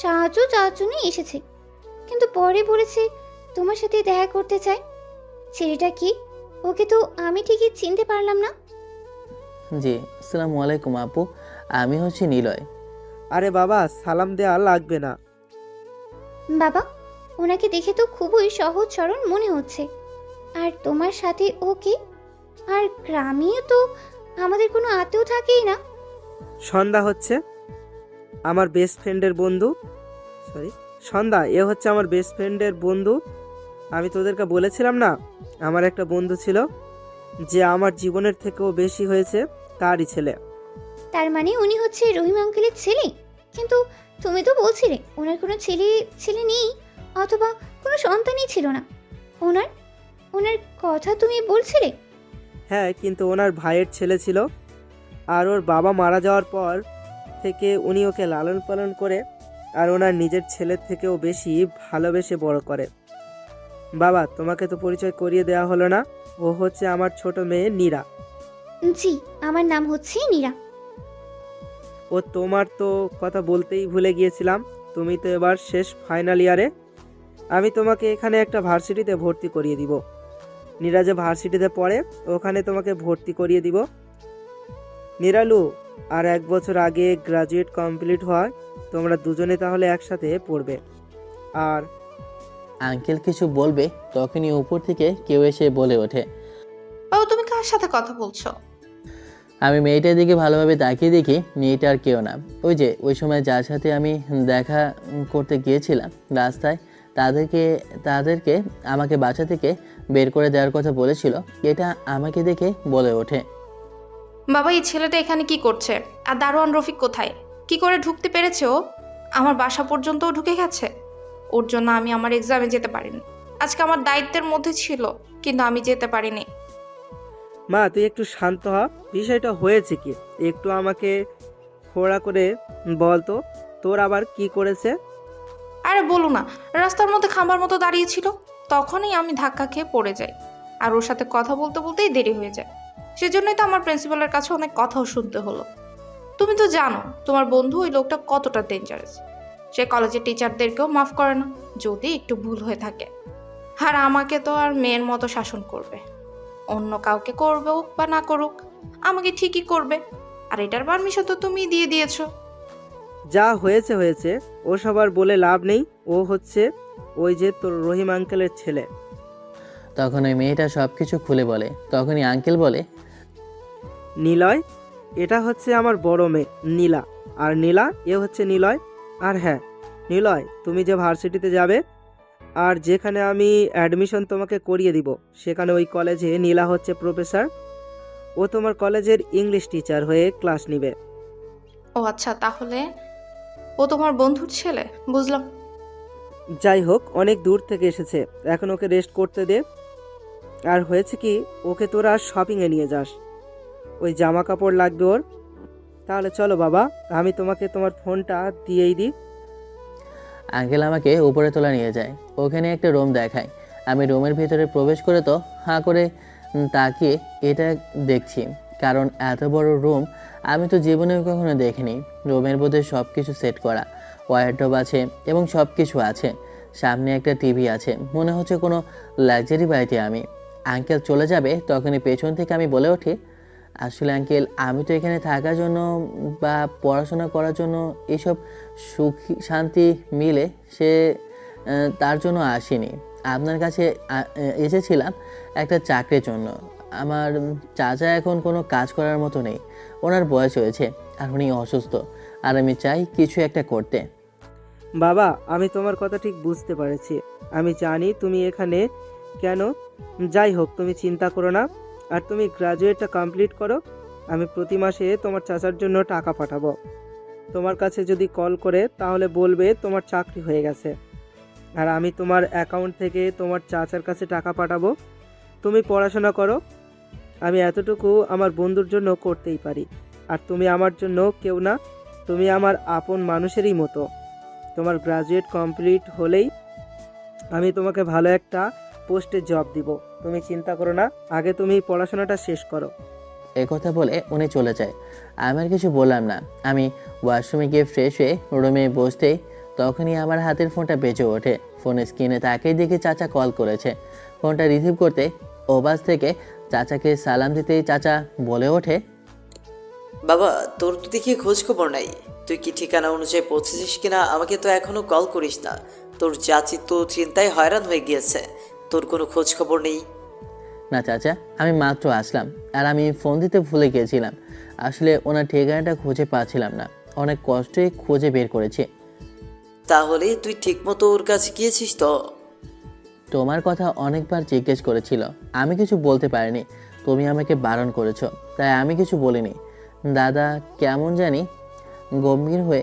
সাহায্য চাওয়ার জন্য এসেছে, কিন্তু পরে বলেছে তোমার সাথে দেখা করতে চাই। ছেলেটা কি? ওকে তো আমি ঠিকই চিনতে পারলাম না।
জি আসসালামু আলাইকুম আপু, আমি হচ্ছি নিলয়।
আরে বাবা, সালাম দেওয়া লাগবে না।
বাবা, ওনাকে দেখে তো খুবই সহজ সরল মনে হচ্ছে। আর তোমার সাথে ও কি? আর গ্রামেও তো আমাদের কোনো আত্মীয় থাকেই না।
সন্ধ্যা হচ্ছে আমার বেস্ট ফ্রেন্ডের বন্ধু। সন্ধ্যা, এ হচ্ছে আমার বেস্ট ফ্রেন্ডের বন্ধু। আমি তোদেরকে বলেছিলাম না, আমার একটা বন্ধু ছিল যে আমার জীবনের থেকেও বেশি হয়েছে, তারই ছেলে।
তার মানে উনি হচ্ছে রহিম আঙ্কেলের ছেলে? কিন্তু তুমি তো বলছিলে ওনার কোনো ছেলে ছেলে নেই, অথবা কোনো সন্তানই ছিল না। ওনার ওনার কথা তুমি বলছিলে?
হ্যাঁ, কিন্তু ওনার ভাইয়ের ছেলে ছিল, আর ওর বাবা মারা যাওয়ার পর থেকে উনি ওকে লালন পালন করে আর ওনার নিজের ছেলের থেকেও বেশি ভালোবেসে বড় করে। বাবা, তোমাকে তো পরিচয় করিয়ে দেওয়া হলো না। ও হচ্ছে আমার ছোট মেয়ে নীরা।
জি, আমার নাম হচ্ছে নীরা।
ও তোমার তো কথা বলতেই ভুলে গিয়েছিলাম, তুমি তো এবার শেষ ফাইনাল ইয়ারে। আমি তোমাকে এখানে একটা ভার্সিটিতে ভর্তি করিয়ে দিব। নীরা যে ভার্সিটিতে পড়ে ওখানে তোমাকে ভর্তি করিয়ে দিব। নিরালু, আর 1 বছর আগে গ্রাজুয়েট কমপ্লিট হয়, তোমরা দুজনে তাহলে একসাথে পড়বে। আর
আঙ্কেল কিছু বলবে তখনই উপর থেকে কেউ এসে বলে ওঠে,
বাবু, তুমি কার সাথে কথা বলছো?
আমি মেয়েটার দিকে ভালোভাবে তাকিয়ে দেখি মেয়েটা আর কেউ না, ওই সময় যার সাথে আমি দেখা করতে গিয়েছিলাম রাস্তায়, তাদেরকে আমাকে বাসা থেকে বের করে দেওয়ার কথা বলেছিল। এটা আমাকে দেখে বলে ওঠে,
বাবা, এই ছেলেটা এখানে কি করছে? আর দারোয়ান রফিক কোথায়? কি করে ঢুকতে পেরেছে ও? আমার বাসা পর্যন্তও ঢুকে গেছে। ওর জন্য আমি আমার এক্সামে যেতে পারিনি। আজকে আমার দায়িত্বের মধ্যে ছিল, কিন্তু আমি যেতে পারিনি।
মা, তুই একটু শান্ত হ। বিষয়টা হয়েছে কি একটু আমাকে খোড়া করে বল তো, তোর আবার কি করেছে?
আরে বলো না, রাস্তার মধ্যে খাম্বার মতো দাঁড়িয়েছিল, তখনই আমি ধাক্কা খেয়ে পড়ে যাই। আর ওর সাথে কথা বলতে বলতেই দেরি হয়ে যায়। সেজন্যই তো আমার প্রিন্সিপালের কাছে অনেক কথাও শুনতে হলো। তুমি তো জানো তোমার বন্ধু ওই লোকটা কতটা ডেঞ্জারাস। সে কলেজের টিচারদেরকেও মাফ করে না যদি একটু ভুল হয়ে থাকে। আর আমাকে তো আর মেয়ের মতো শাসন করবে। অন্য কাউকে করবে হোক বা না করুক, আমাকে ঠিকই করবে। আর এটার পারমিশন তো তুমি দিয়ে দিয়েছো।
যা হয়েছে হয়েছে, ও সবার বলে লাভ নেই। ও হচ্ছে ওই যে তোর রহিম আঙ্কেলের ছেলে।
তখন ওই মেয়েটা সব কিছু খুলে বলে। তখনই আঙ্কেল বলে,
নিলয়, এটা হচ্ছে আমার বড় মেয়ে নীলা, আর নীলা এ হচ্ছে নিলয়। আর হ্যাঁ নিলয়, তুমি যে ভার্সিটিতে যাবে আর যেখানে আমি অ্যাডমিশন তোমাকে করিয়ে দিব, সেখানে ওই কলেজে নীলা হচ্ছে প্রফেসর। ও তোমার কলেজের ইংলিশ টিচার হয়ে ক্লাস নিবে।
ও আচ্ছা, তাহলে ও তোমার বন্ধুর ছেলে, বুঝলাম।
যাই হোক, অনেক দূর থেকে এসেছে, এখন ওকে রেস্ট করতে দে। আর হয়েছে কি, ওকে তোরা শপিংয়ে নিয়ে যাস, ওই জামা কাপড় লাগবে ওর। তাহলে চলো বাবা, আমি তোমাকে তোমার ফোনটা দিয়েই দিই।
আঙ্কেল আমাকে উপরে তোলা নিয়ে যায়। ওখানে একটা রুম দেখায়। আমি রুমের ভিতরে প্রবেশ করে তো হাঁ করে তাকিয়ে এটা দেখছি, কারণ এত বড় রুম আমি তো জীবনেও কখনো দেখিনি। রুমের মধ্যে সব কিছু সেট করা, ওয়ারড্রোব আছে এবং সব কিছু আছে। সামনে একটা টিভি আছে, মনে হচ্ছে কোনো লাক্সারি বাড়িতে আমি। আঙ্কেল চলে যাবে তখনই পেছন থেকে আমি বলে উঠি, আসলে আঙ্কেল, আমি তো এখানে থাকার জন্য বা পড়াশোনা করার জন্য এইসব সুখ শান্তি মিলে তার জন্য আসিনি। আপনার কাছে এসেছিলাম একটা চাকরির জন্য। আমার চাচা এখন কোনো কাজ করার মতো নেই, ওনার বয়স হয়েছে আর উনি অসুস্থ। আর আমি চাই কিছু একটা করতে।
বাবা, আমি তোমার কথা ঠিক বুঝতে পেরেছি। আমি জানি তুমি এখানে কেন। যাই হোক, তুমি চিন্তা করো না। আর তুমি গ্রাজুয়েটটা কমপ্লিট করো। আমি প্রতি মাসে তোমার চাচার জন্য টাকা পাঠাবো। তোমার কাছে যদি কল করে তাহলে বলবে তোমার চাকরি হয়ে গেছে। আর আমি তোমার অ্যাকাউন্ট থেকে তোমার চাচার কাছে টাকা পাঠাবো। তুমি পড়াশোনা করো। আমি এতটুকু আমার বন্ধুর জন্য করতেই পারি। আর তুমি আমার জন্য কেউ না, তুমি আমার আপন মানুষেরই মতো। তোমার গ্রাজুয়েট কমপ্লিট হলেই আমি তোমাকে ভালো একটা পোস্টে জব দিব। তুমি চিন্তা করো না, আগে তুমি পড়াশোনাটা শেষ করো।
কথা বলে উনি চলে যায়। আমি আর কিছু বললাম না। আমি ওয়াশরুমে গিয়ে ফ্রেশ হয়ে রুমে বসতেই তখনই আমার হাতের ফোনটা বেজে ওঠে। ফোনের স্ক্রিনে তাকেই দেখে চাচা কল করেছে। ফোনটা রিসিভ করতে ওবাস থেকে চাচাকে সালাম দিতেই চাচা বলে ওঠে,
বাবা, তোর তো দেখি খোঁজ খবর নাই। তুই কি ঠিকানা অনুযায়ী পৌঁছেছিস কিনা আমাকে তো এখনো কল করিস না। তোর চাচি তো চিন্তায় হয়রান হয়ে গিয়েছে, তোর কোনো খোঁজ খবর নেই।
না চাচা, আমি মাত্র আসলাম আর আমি ফোন দিতে ভুলে গিয়েছিলাম। আসলে ওনার ঠিকানাটা খুঁজে পাচ্ছিলাম না, অনেক কষ্টে খুঁজে বের করেছি।
তাহলে তুই ঠিকমতো ওর কাছে গিয়েছিস তো?
তোমার কথা অনেকবার জিজ্ঞেস করেছিল, আমি কিছু বলতে পারিনি। তুমি আমাকে বারণ করেছো, তাই আমি কিছু বলিনি। দাদা কেমন জানি গম্ভীর হয়ে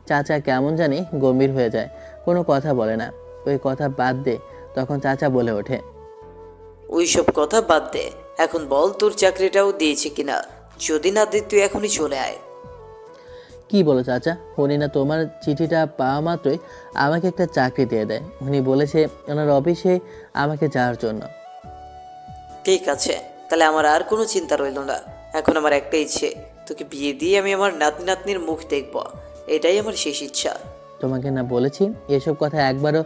চাচা কেমন জানি গম্ভীর হয়ে যায়, কোনো কথা বলে না। ওই কথা বাদ দে। তখন চাচা বলে ওঠে,
ওইসব কথা বাদ দে, এখন বল তোর চাকরিটাও দিয়েছে কিনা। যদি না দে তুই এখনই চলে আয়।
কি বলো চাচা? উনি না তোমার চিঠিটা পাওয়া মাত্রই আমাকে একটা চাকরি দিয়ে দেয়। উনি বলেছে ওনার অফিসে আমাকে যাওয়ার জন্য।
ঠিক আছে, তাহলে আমার আর কোনো চিন্তা রইল না। এখন আমার একটা ইচ্ছে, তোকে বিয়ে দিয়ে আমি আমার নাতি নাতনির মুখ দেখব। এটাই আমার শেষ ইচ্ছা।
তোমাকে না বলেছি এসব কথা একবারও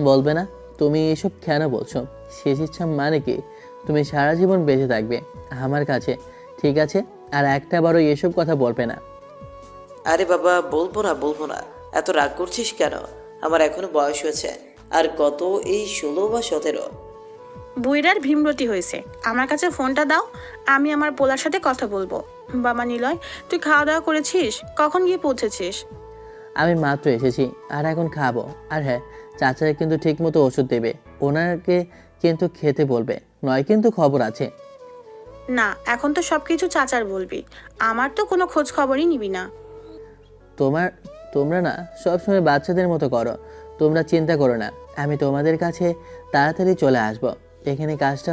বলবে না? তুমি এসব কেন বলছো? শেষ ইচ্ছা মানে কি? তুমি সারা জীবন বেঁচে থাকবে আমার কাছে, ঠিক আছে? আর একটা বারও এসব কথা বলবে না।
আরে বাবা, বলবো না বলবো না, এত রাগ করছিস কেন? আমার এখনো বয়স হয়েছে, আর কত, এই 16 বা 17।
বুইড়ার ভীমরতি হয়েছে। আমার কাছে ফোনটা দাও, আমি আমার পোলার সাথে কথা বলবো। বাবা নিলয়, তুই খাওয়া দাওয়া করেছিস? কখন গিয়ে পৌঁছেছিস?
আমি মাত্র এসেছি আর এখন খাবো। আর হ্যাঁ, চাচাকে কিন্তু ঠিকমতো ওষুধ দেবে, ওনাকে কিন্তু খেতে বলবে, নয় কিন্তু খবর আছে।
না, এখন তো সবকিছু চাচার বলবি, আমার তো কোনো খোঁজ খবরই নিবি না।
তোমরা না সবসময় বাচ্চাদের মতো করো। তোমরা চিন্তা করো না, আমি তোমাদের কাছে তাড়াতাড়ি চলে আসব। এখানে কাজটা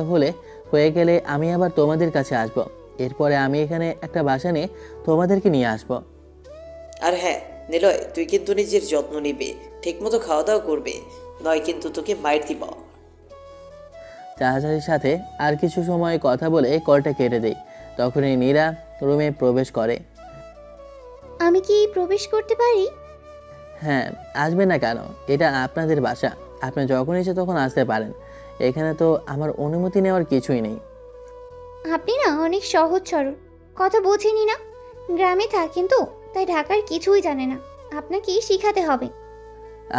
হয়ে গেলে আমি আবার তোমাদের কাছে আসব। এরপরে আমি এখানে একটা বাসা নিয়ে তোমাদেরকে নিয়ে আসব।
আর হ্যাঁ নিলয়, তুই কিন্তু নিজের যত্ন নিবি, ঠিকমতো খাওয়া দাওয়া করবে, নয় কিন্তু তোকে মাইর দিব।
চাচার সাথে আর কিছু সময় কথা বলে কলটা কেটে দেই। তখনই নীরা রুমে প্রবেশ করে।
আমি কি প্রবেশ করতে পারি?
হ্যাঁ, আসবে না কেন? এটা আপনাদের বাসা, আপনি যখন এসে তখন আসতে পারেন। এখানে তো আমার অনুমতি নেওয়ার কিছুই নেই।
আপনি না অনেক সহজ সরল, কথা বোঝেনি না। গ্রামে থাকেন তো, তাই ঢাকার কিছুই জানে না। আপনাকেই শিখাতে হবে।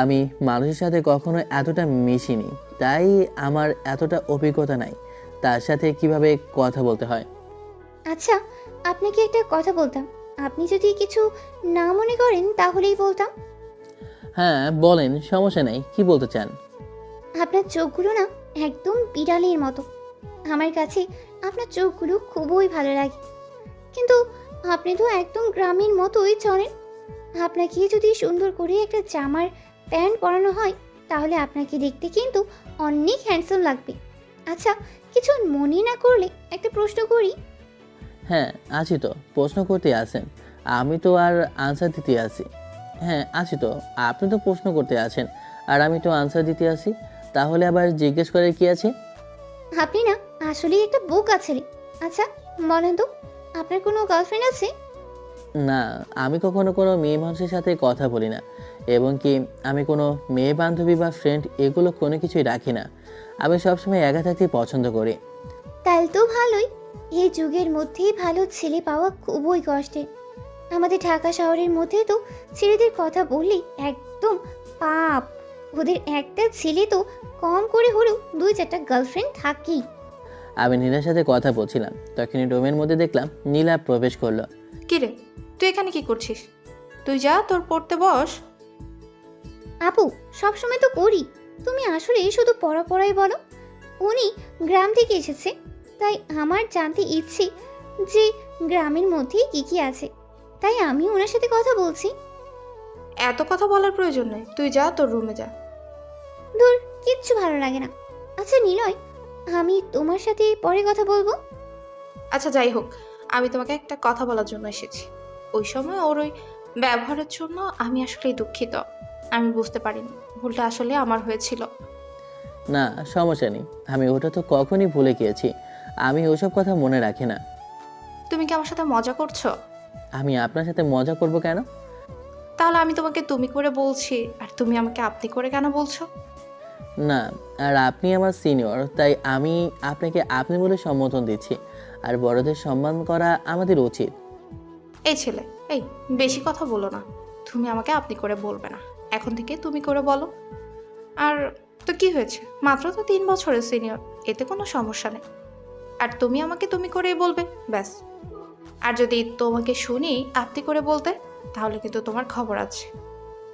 আমি মানুষের সাথে কখনো এতটা মিশিনি, তাই আমার এতটা অভিজ্ঞতা নাই তার সাথে কিভাবে কথা বলতে হয়।
আচ্ছা, আপনাকে একটা কথা বলতাম। আপনি যদি কিছু না মনে করেন তাহলেই বলতাম।
হ্যাঁ বলেন, সমস্যা নেই। কি বলতে চান?
আপনার চোখগুলো না একদম বিড়ালের মতো। আমার কাছে আপনার চোখগুলো খুবই ভালো লাগে। কিন্তু আপনি তো একদম গ্রামের মতোই চলেন। আপনাকে যদি সুন্দর করে একটা জামার প্যান্ট পরানো হয় তাহলে আপনাকে দেখতে কিন্তু অনেক হ্যান্ডসাম লাগবে। আচ্ছা, কিছু মনে না করলে একটা প্রশ্ন করি।
হ্যাঁ আছি তো, প্রশ্ন করতে আসেন। আমি তো আর আনসার দিতে আসি। হ্যাঁ আছি তো, আপনি তো প্রশ্ন করতে আছেন আর আমি তো আনসার দিতে আসি। তাহলে আবার জিজ্ঞেস করে কি আছে?
আপনি না আসলেই একটা বোকা ছেলে। আচ্ছা বলেন তো, আপনার কোনো গার্লফ্রেন্ড আছে?
না, আমি কখনো কোনো মেয়ে মানুষের সাথে কথা বলি না, এবং কি আমি কোনো মেয়ে বান্ধবী বা ফ্রেন্ড এগুলো কোনো কিছুই রাখি না। আমি সবসময় একা থাকতে পছন্দ করি।
তাহলে তো ভালোই। এই যুগের মধ্যেই ভালো ছেলে পাওয়া খুবই কষ্টের। আমাদের ঢাকা শহরের মধ্যে তো ছেলেদের কথা বললেই একদম পাপ। ওদের একটা ছেলে তো কম করে হলেও 2-4টা গার্লফ্রেন্ড থাকেই।
আমি নীলার সাথে কথা বলছিলাম, তখনই রুমের মধ্যে দেখলাম নীলা প্রবেশ করলো।
কিরে, তুই এখানে কি করছিস? তুই যা, তোর পড়তে বস।
আপু, সবসময় তো করি। তুমি আসলে শুধু পড়াই বলো। উনি গ্রাম থেকে এসেছে, তাই আমার জানতে ইচ্ছে যে গ্রামের মধ্যে কি কি আছে। তাই আমি ওনার সাথে কথা বলছি।
এত কথা বলার প্রয়োজন নেই, তুই যা, তোর রুমে যা।
দূর, কিচ্ছু ভালো লাগে না। আচ্ছা নিলয়, আমি তোমার সাথে পরে কথা বলবো।
আচ্ছা যাই হোক, আমি তোমাকে একটা কথা বলার জন্য এসেছি। ওই সময় ওর ওই ব্যবহারের জন্য আমি আসলে দুঃখিত। আমি বুঝতে পারিনি ভুলটা আসলে আমার হয়েছিল।
না, সমস্যা নেই। আমি ওটা তো কখনই ভুলে গিয়েছি। আমি ওসব কথা মনে রাখি না।
তুমি কি আমার সাথে মজা করছো?
আমি আপনার সাথে মজা করব কেন?
তাহলে আমি তোমাকে তুমি করে বলছি, আর তুমি আমাকে আপনি করে কেন বলছো?
না, আর আপনি আমার সিনিয়র, তাই আমি আপনাকে আপনি বলে সম্বোধন দিচ্ছি। আর বড়দের সম্মান করা আমাদের উচিত।
এই ছেলে, এই বেশি কথা বলো না। তুমি আমাকে আপনি করে বলবে না, এখন থেকে তুমি করে বলো। আর তো কি হয়েছে, মাত্র তো 3 বছরের সিনিয়র, এতে কোনো সমস্যা নেই। আর তুমি আমাকে তুমি করেই বলবে, ব্যাস। আর যদি তোমাকে শুনি আপনি করে বলতে, তাহলে কিন্তু তোমার খবর আছে।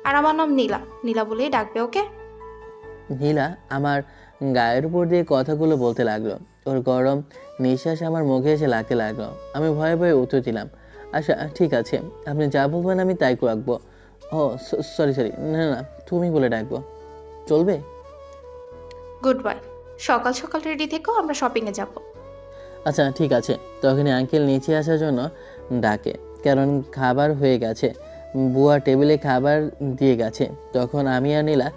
আর আমার নাম নীলা, নীলা বলেই ডাকবে, ওকে?
নীলা আমার গায়ের উপর দিয়ে কথাগুলো বলতে লাগলো। ওর গরম নিঃশ্বাস আমার মুখে এসে লাগতে লাগলো। আমি ভয়ে ভয়ে উত্তর দিলাম, আচ্ছা ঠিক আছে, আপনি যা বলবেন আমি তাই রাখবো। ও সরি, না না, তুমি বলে ডাকবো, চলবে?
Good bye. সকাল সকাল রেডি থেকো, আমরা শপিংয়ে যাব।
আচ্ছা ঠিক আছে। তখনই আঙ্কেল নিচে আসার জন্য ডাকে, কারণ খাবার হয়ে গেছে। বুয়া টেবিলে খাবার দিয়ে গেছে। তখন আমি আর নীলা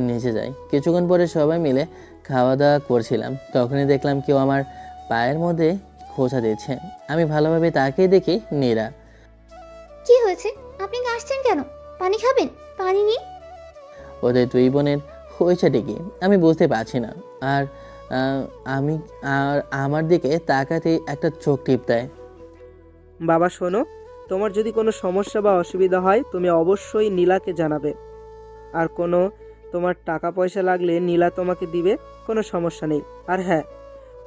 নিচে যাই। কিছুক্ষণ পরে সবাই মিলে খাওয়া দাওয়া করছিলাম। তখনই দেখলাম কেউ আমার পায়ের মধ্যে খোঁচা দিচ্ছে। আমি ভালোভাবে তাকিয়ে দেখি নীরা।
কি হয়েছে? আপনি কাশছেন কেন? পানি খাবেন? পানি নিন।
ওদের দুই বোনের হয়েছেটা কি আমি বুঝতে পারছি না। আর আমি আর আমার দিকে তাকাতেই একটা চোখ টিপ দেয়।
বাবা শোনো, তোমার যদি কোনো সমস্যা বা অসুবিধা হয় তুমি অবশ্যই নীলাকে জানাবে। আর কোনো তোমার টাকা পয়সা লাগলে নীলা তোমাকে দিবে, কোনো সমস্যা নেই। আর হ্যাঁ,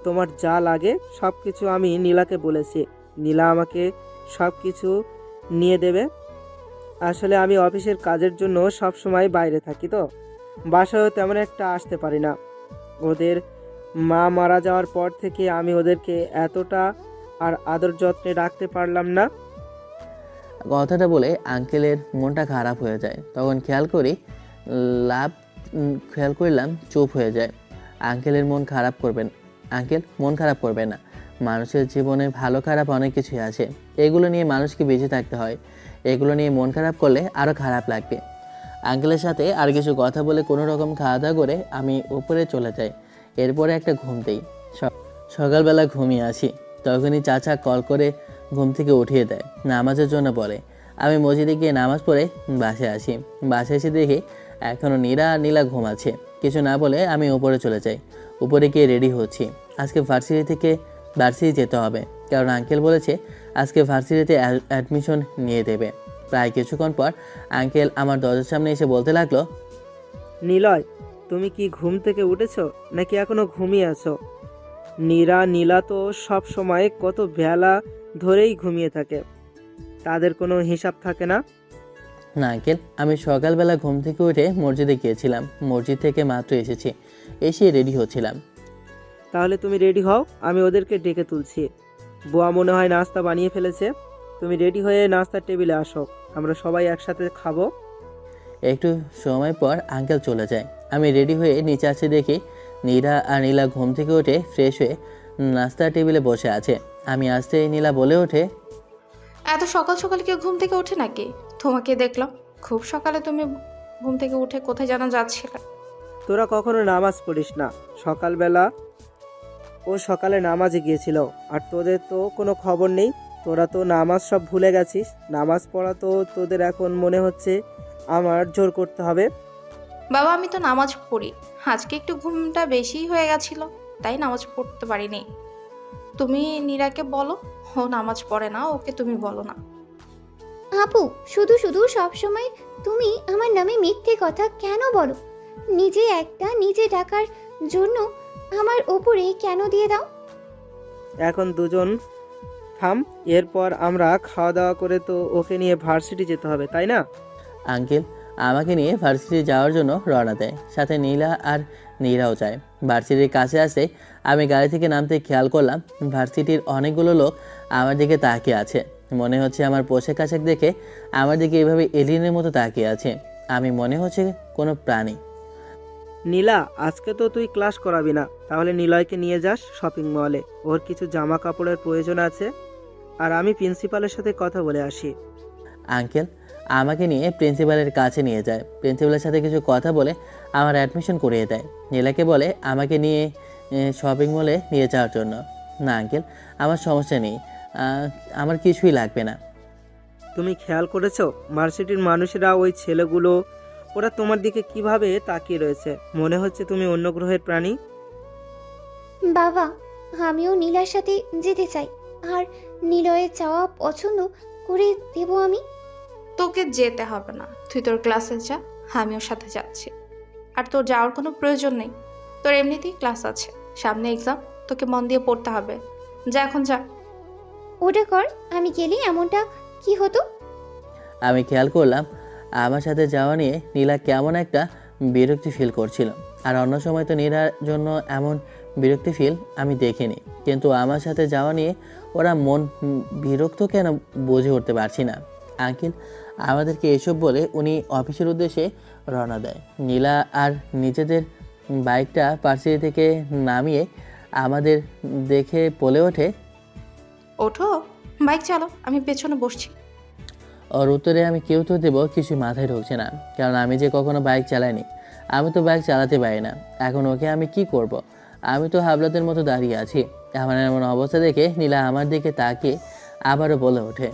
তোমার যা লাগে সব কিছু আমি নীলাকে বলেছি। নীলা আমাকে সব কিছু নিয়ে দেবে। আসলে আমি অফিসের কাজের জন্য সব সময় বাইরে থাকি, তো বাসায়ও তেমন একটা আসতে পারি না। ওদের মা মারা যাওয়ার পর থেকে আমি ওদেরকে এতটা আর আদর যত্নে রাখতে পারলাম না।
কথাটা বলে আঙ্কেলের মনটা খারাপ হয়ে যায়। তখন খেয়াল করলাম চুপ হয়ে যায়। আঙ্কেলের মন খারাপ করবেন, আঙ্কেল মন খারাপ করবে না। মানুষের জীবনে ভালো খারাপ অনেক কিছুই আছে, এগুলো নিয়ে মানুষকে বেঁচে থাকতে হয়। এগুলো নিয়ে মন খারাপ করলে আরও খারাপ লাগবে। আঙ্কেলের সাথে আর কিছু কথা বলে কোনো রকম খাওয়া দাওয়া করে আমি উপরে চলে যাই। এরপরে একটা ঘুম দিই। সকালবেলা ঘুমিয়ে আসি। তখনই চাচা কল করে ঘুম থেকে উঠিয়ে দেয়, নামাজের জন্য বলে। আমি মসজিদে গিয়ে নামাজ পড়ে বাসায় আসি। বাসায় এসে দেখি এখনও নীলা ঘুমাচ্ছে। কিছু না বলে আমি উপরে চলে যাই। উপরে গিয়ে রেডি হচ্ছি। আজকে ভার্সিটি যেতে হবে, কারণ আঙ্কেল বলেছে আজকে ভার্সিটিতে অ্যাডমিশন নিয়ে দেবে। প্রায় কিছুক্ষণ পর আঙ্কেল আমার দরজার সামনে এসে বলতে লাগলো,
নিলয়, তুমি কি ঘুম থেকে উঠেছো নাকি এখনো ঘুমিয়ে আছো? নীলা তো সব সময় কত বেলা ধরেই ঘুমিয়ে থাকে, তাদের কোনো হিসাব থাকে না।
না আঙ্কেল, আমি সকালবেলা ঘুম থেকে উঠে মসজিদে গিয়েছিলাম। মসজিদ থেকে মাত্র এসেছি, এসে রেডি হচ্ছিলাম।
তাহলে তুমি রেডি হও, আমি ওদেরকে ডেকে তুলছি। বুয়া মনে হয় নাস্তা বানিয়ে ফেলেছে। তুমি রেডি হয়ে নাস্তার টেবিলে আসো, আমরা সবাই একসাথে খাবো।
একটু সময় পর আঙ্কেল চলে যায়। আমি রেডি হয়ে নিচে আসে দেখি নীলা ঘুম থেকে উঠে ফ্রেশ হয়ে নাস্তার টেবিলে বসে আছে। আমি আসতেই নীলা বলে ওঠে,
এত সকাল সকাল কেউ ঘুম থেকে ওঠে নাকি? তোমাকে দেখলাম খুব সকালে, তুমি ঘুম থেকে উঠে কোথায় যেন যাচ্ছিলে।
তোরা কখনো নামাজ পড়িস না। সকালে নামাজে গিয়েছিল, আর তোদের তো কোনো খবর নেই। তোরা তো নামাজ সব ভুলে গেছিস। নামাজ পড়া তো তোদের এখন মনে হচ্ছে আমার জোর করতে হবে।
বাবা, আমি তো নামাজ পড়ি। আজকে একটু ঘুমটা বেশিই হয়ে গেছিল, তাই নামাজ পড়তে পারিনি। তুমি নীরাকে বলো, ও নামাজ পড়ে না, ওকে তুমি বলো না।
আপু, শুধু শুধু সব সময় তুমি আমার নামে মিথ্যে কথা কেন বলো? নিজে ডাকার জন্য আমার ওপরে কেন দিয়ে দাও?
এখন দুজন থাম, এরপর আমরা খাওয়া দাওয়া করে তো ওকে নিয়ে ভার্সিটি যেতে হবে, তাই না?
আঙ্কেল আমাকে নিয়ে ভার্সিটি যাওয়ার জন্য রওনা দেয়, সাথে নীলা আর নীরাও যায়। ভার্সিটির কাছে আসে আমি গাড়ি থেকে নামতে খেয়াল করলাম ভার্সিটির অনেকগুলো লোক আমার দিকে তাকিয়ে আছে। মনে হচ্ছে আমার পোশাক আশাক দেখে আমার দিকে এভাবে এলিয়েনের মতো তাকিয়ে আছে। আমি মনে হচ্ছে কোনো প্রাণী।
নীলা, আজকে তো তুই ক্লাস করাবি না, তাহলে নিলয়কে নিয়ে যাস শপিং মলে, ওর কিছু জামা কাপড়ের প্রয়োজন আছে। আর আমি প্রিন্সিপালের সাথে কথা বলে আসি।
আঙ্কেল আমাকে নিয়ে প্রিন্সিপালের কাছে নিয়ে যায়। প্রিন্সিপালের সাথে কিছু কথা বলে আমার অ্যাডমিশন করিয়ে দেয়। নীলাকে বলে আমাকে নিয়ে শপিং মলে নিয়ে যাওয়ার জন্য। না আঙ্কেল, আমার সমস্যা নেই, আমার কিছুই লাগবে না।
তুমি খেয়াল করেছো ভার্সিটির মানুষেরা, ওই ছেলেগুলো, ওরা তোমার দিকে কিভাবে তাকিয়ে রয়েছে? মনে হচ্ছে তুমি অন্য গ্রহের প্রাণী।
বাবা, আমিও নীলার সাথে যেতে চাই, আর নিলয়ের চাওয়া পছন্দ করে দেব আমি।
তোকে যেতে হবে না, তুই তোর ক্লাসে যা, আমি ওর সাথে যাচ্ছি। আর তোর যাওয়ার কোনো প্রয়োজন নেই, তোর এমনিতেই ক্লাস আছে, সামনে এক্সাম, তোকে মন দিয়ে পড়তে হবে। যা এখন যা।
ওটা কর, আমি গেলে এমনটা কি হতো?
আমি খেয়াল করলাম আমার সাথে যাওয়া নিয়ে নীলা কেমন একটা বিরক্তি ফিল করছিল। আর অন্য সময় তো নীলার জন্য এমন বিরক্তি ফিল আমি দেখিনি, কিন্তু আমার সাথে যাওয়া নিয়ে ওরা বিরক্ত কেন বুঝে উঠতে পারছি না। আঙ্কেল আমাদেরকে এসব বলে উনি অফিসের উদ্দেশ্যে রওনা দেয়। নীলা আর নিজেদের বাইকটা পার্সিটি থেকে নামিয়ে আমাদের দেখে বলে ওঠে,
ওঠো, বাইক চালো, আমি পেছনে বসছি।
ওর উত্তরে আমি কেউ তো দেবো কিছু মাথায় ঢুকছে না, কারণ আমি যে কখনো বাইক চালাইনি। আমি তো বাইক চালাতে পারি না, এখন ওকে আমি কি করব। আমি তো হাবলাতের মতো দাঁড়িয়ে আছি। আমার এমন অবস্থা দেখে নীলা আমার দিকে তাকিয়ে আবারও বলে ওঠে,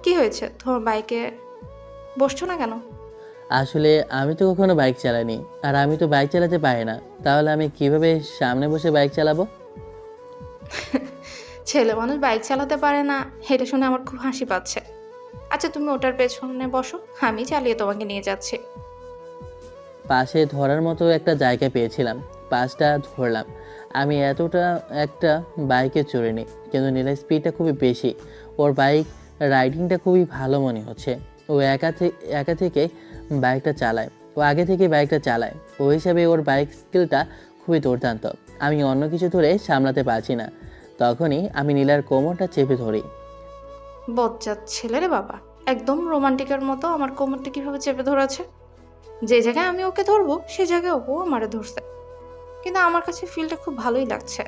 কি হয়েছে, তোমার বাইকে বসছো না কেন?
আসলে আমি তো কখনো বাইক চালাইনি, আর আমি তো বাইক চালাতে পারি না, তাহলে আমি কিভাবে সামনে বসে বাইক চালাবো?
ছেলে মানুষ বাইক চালাতে পারে না, এটা শুনে আমার খুব হাসি পাচ্ছে। আচ্ছা তুমি ওটার পেছনে বসো, আমি চালিয়ে তোমাকে নিয়ে যাচ্ছি।
পাশে ধরার মতো একটা জায়গা পেয়েছিলাম, পাশটা ধরলাম। আমি এতটা একটা বাইকে চড়িনি, কিন্তু নীলার স্পিডটা খুবই বেশি। ওর বাইক রাইডিংটা খুবই ভালো মনে হচ্ছে। ও একা থেকে বাইকটা চালায়, ও আগে থেকে বাইকটা চালায়। ও হিসাবে ওর বাইক স্কিলটা খুবই দুর্দান্ত। আমি অন্য কিছু ধরে সামলাতে পারছি না। তখনই আমি নীলার কোমরটা চেপে ধরি।
বজ্জাত ছেলে রে বাবা, একদম রোমান্টিকের মতো আমার কোমরটা কিভাবে চেপে ধরেছে। যে জায়গায় আমি ওকে ধরবো সে জায়গায় ও আমারে ধরছে, কিন্তু আমার কাছে ফিলটা খুব ভালোই লাগছে।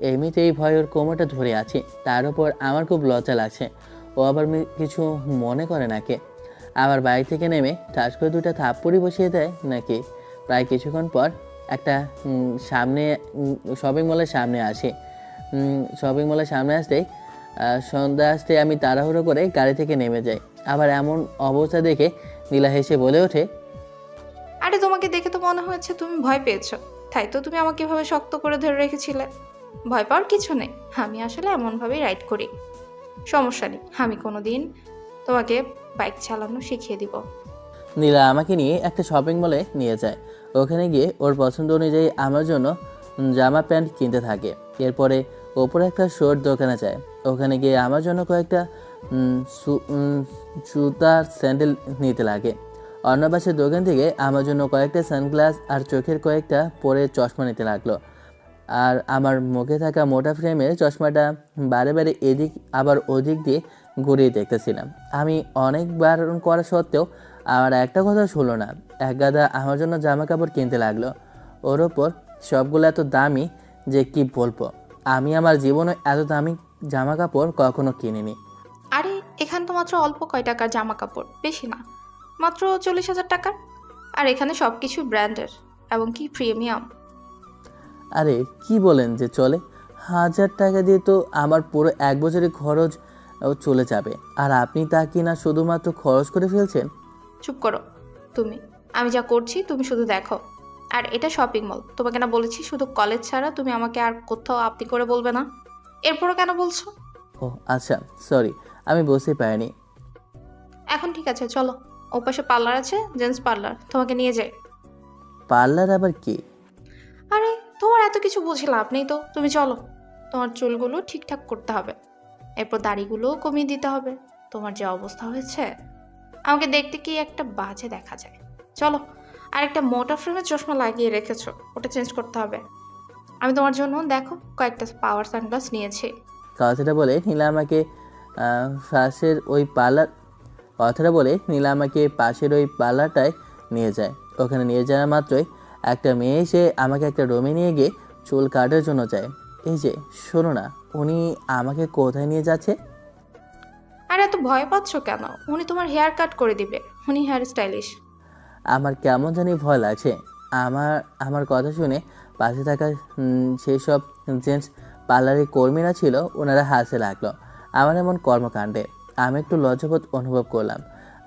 এমনিতেই ভয় ওর কোমরটা ধরে আছি, তার উপর আমার খুব লজ্জা লাগছে। ও আবার কিছু মনে করে নাকি, আবার বাড়ি থেকে নেমে ঠাস করে দুটা থাপ্পড়ি বসিয়ে দেয় নাকি। প্রায় কিছুক্ষণ পর একটা সামনে শপিং মলের সামনে আসি। শপিং মলের সামনে আসতেই সন্ধ্যা আসতে আমি তাড়াহুড়ো করে গাড়ি থেকে নেমে যাই। আবার এমন অবস্থা দেখে নীলা হেসে বলে ওঠে,
আরে তোমাকে দেখে তো মনে হয়েছে তুমি ভয় পেয়েছো, তাই তো তুমি আমাকে এভাবে শক্ত করে ধরে রেখেছিলে। ভয় পাওয়ার কিছু নেই, আমি আসলে এমনভাবেই রাইড করি। সমস্যা নেই, আমি কোনোদিন তোমাকে বাইক চালানো শিখিয়ে দিব।
নীলা আমাকে নিয়ে একটা শপিং মলে নিয়ে যায়। ওখানে গিয়ে ওর পছন্দ অনুযায়ী আমার জন্য জামা প্যান্ট কিনতে থাকে। এরপরে ওপরে একটা শর্ট দোকানে যায়। ওখানে গিয়ে আমার জন্য কয়েকটা জুতার স্যান্ডেল নিতে লাগে। অন্য পাশের দোকান থেকে আমার জন্য কয়েকটা সানগ্লাস আর চোখের কয়েকটা পরে চশমা নিতে লাগলো। আর আমার মুখে থাকা মোটা ফ্রেমের চশমাটা বারে বারে এদিক আবার ওদিক দিয়ে ঘুরিয়ে দেখতেছিলাম। আমি অনেক বারণ করা সত্ত্বেও আমার একটা কথা শুনলো না। এক গাদা আমার জন্য জামা কাপড় কিনতে লাগলো। ওর ওপর সবগুলো এত দামি যে কি বলবো। আমি আমার জীবনে এত দামি জামা কাপড় কখনো কিনিনি।
আরে এখানে তো মাত্র অল্প কয় টাকার জামা কাপড়, বেশি না, মাত্র 40,000 টাকার। আর এখানে সব কিছু ব্র্যান্ডের এবং কি প্রিমিয়াম।
আরে কি বলেন যে চলে? 1000 টাকা দিয়ে তো আমার পুরো 1 বছরের খরচ চলে যাবে, আর আপনি তা কিনা শুধুমাত্র খরচ করে ফেলছেন।
চুপ করো তুমি, আমি যা করছি তুমি শুধু দেখো। আর এটা শপিং মল, তোমাকে না বলেছি শুধু কলেজ ছাড়া তুমি আমাকে আর কোথাও আপনি করে বলবে না। এরপরও কেন বলছো?
ও আচ্ছা, সরি, আমি বুঝতে পারিনি।
এখন ঠিক আছে চলো, ওপাশে পার্লার আছে, জেন্টস পার্লার, তোমাকে নিয়ে যাই।
পার্লার আবার কি?
আরে তোমার এত কিছু বুঝে লাভ নেই তো, তুমি চলো, তোমার চুলগুলো ঠিকঠাক করতে হবে, এরপর দাড়িগুলোও কমিয়ে দিতে হবে। তোমার যে অবস্থা হয়েছে, আমাকে দেখতে কি একটা বাজে দেখা যায়। চলো, আর একটা মোটা ফ্রেমের চশমা লাগিয়ে রেখেছো, ওটা চেঞ্জ করতে হবে। আমি তোমার জন্য দেখো কয়েকটা পাওয়ার সানগ্লাস নিয়েছি।
কথাটা বলে নীলা আমাকে পাশের ওই পার্লার কথাটা বলে নীলা আমাকে পাশের ওই পার্লারটায় নিয়ে যায়। ওখানে নিয়ে যাওয়া মাত্রই একটা মেয়ে এসে আমাকে একটা রুমে নিয়ে গিয়ে চুল কাটার জন্য যায়। এই যে শোনো না, উনি আমাকে কোথায় নিয়ে যাচ্ছে?
আর এত ভয় পাচ্ছ কেন? উনি তোমার হেয়ার কাট করে দিবে, উনি হেয়ার স্টাইলিশ।
আমার কেমন জানি ভয় লাগছে। আমার আমার কথা শুনে পাশে থাকা সেই সব জেন্টস পার্লারের কর্মীরা ছিল, ওনারা হাসতে লাগলো আমার এমন কর্মকাণ্ডে। আমি একটু লজ্জাবোধ অনুভব করলাম।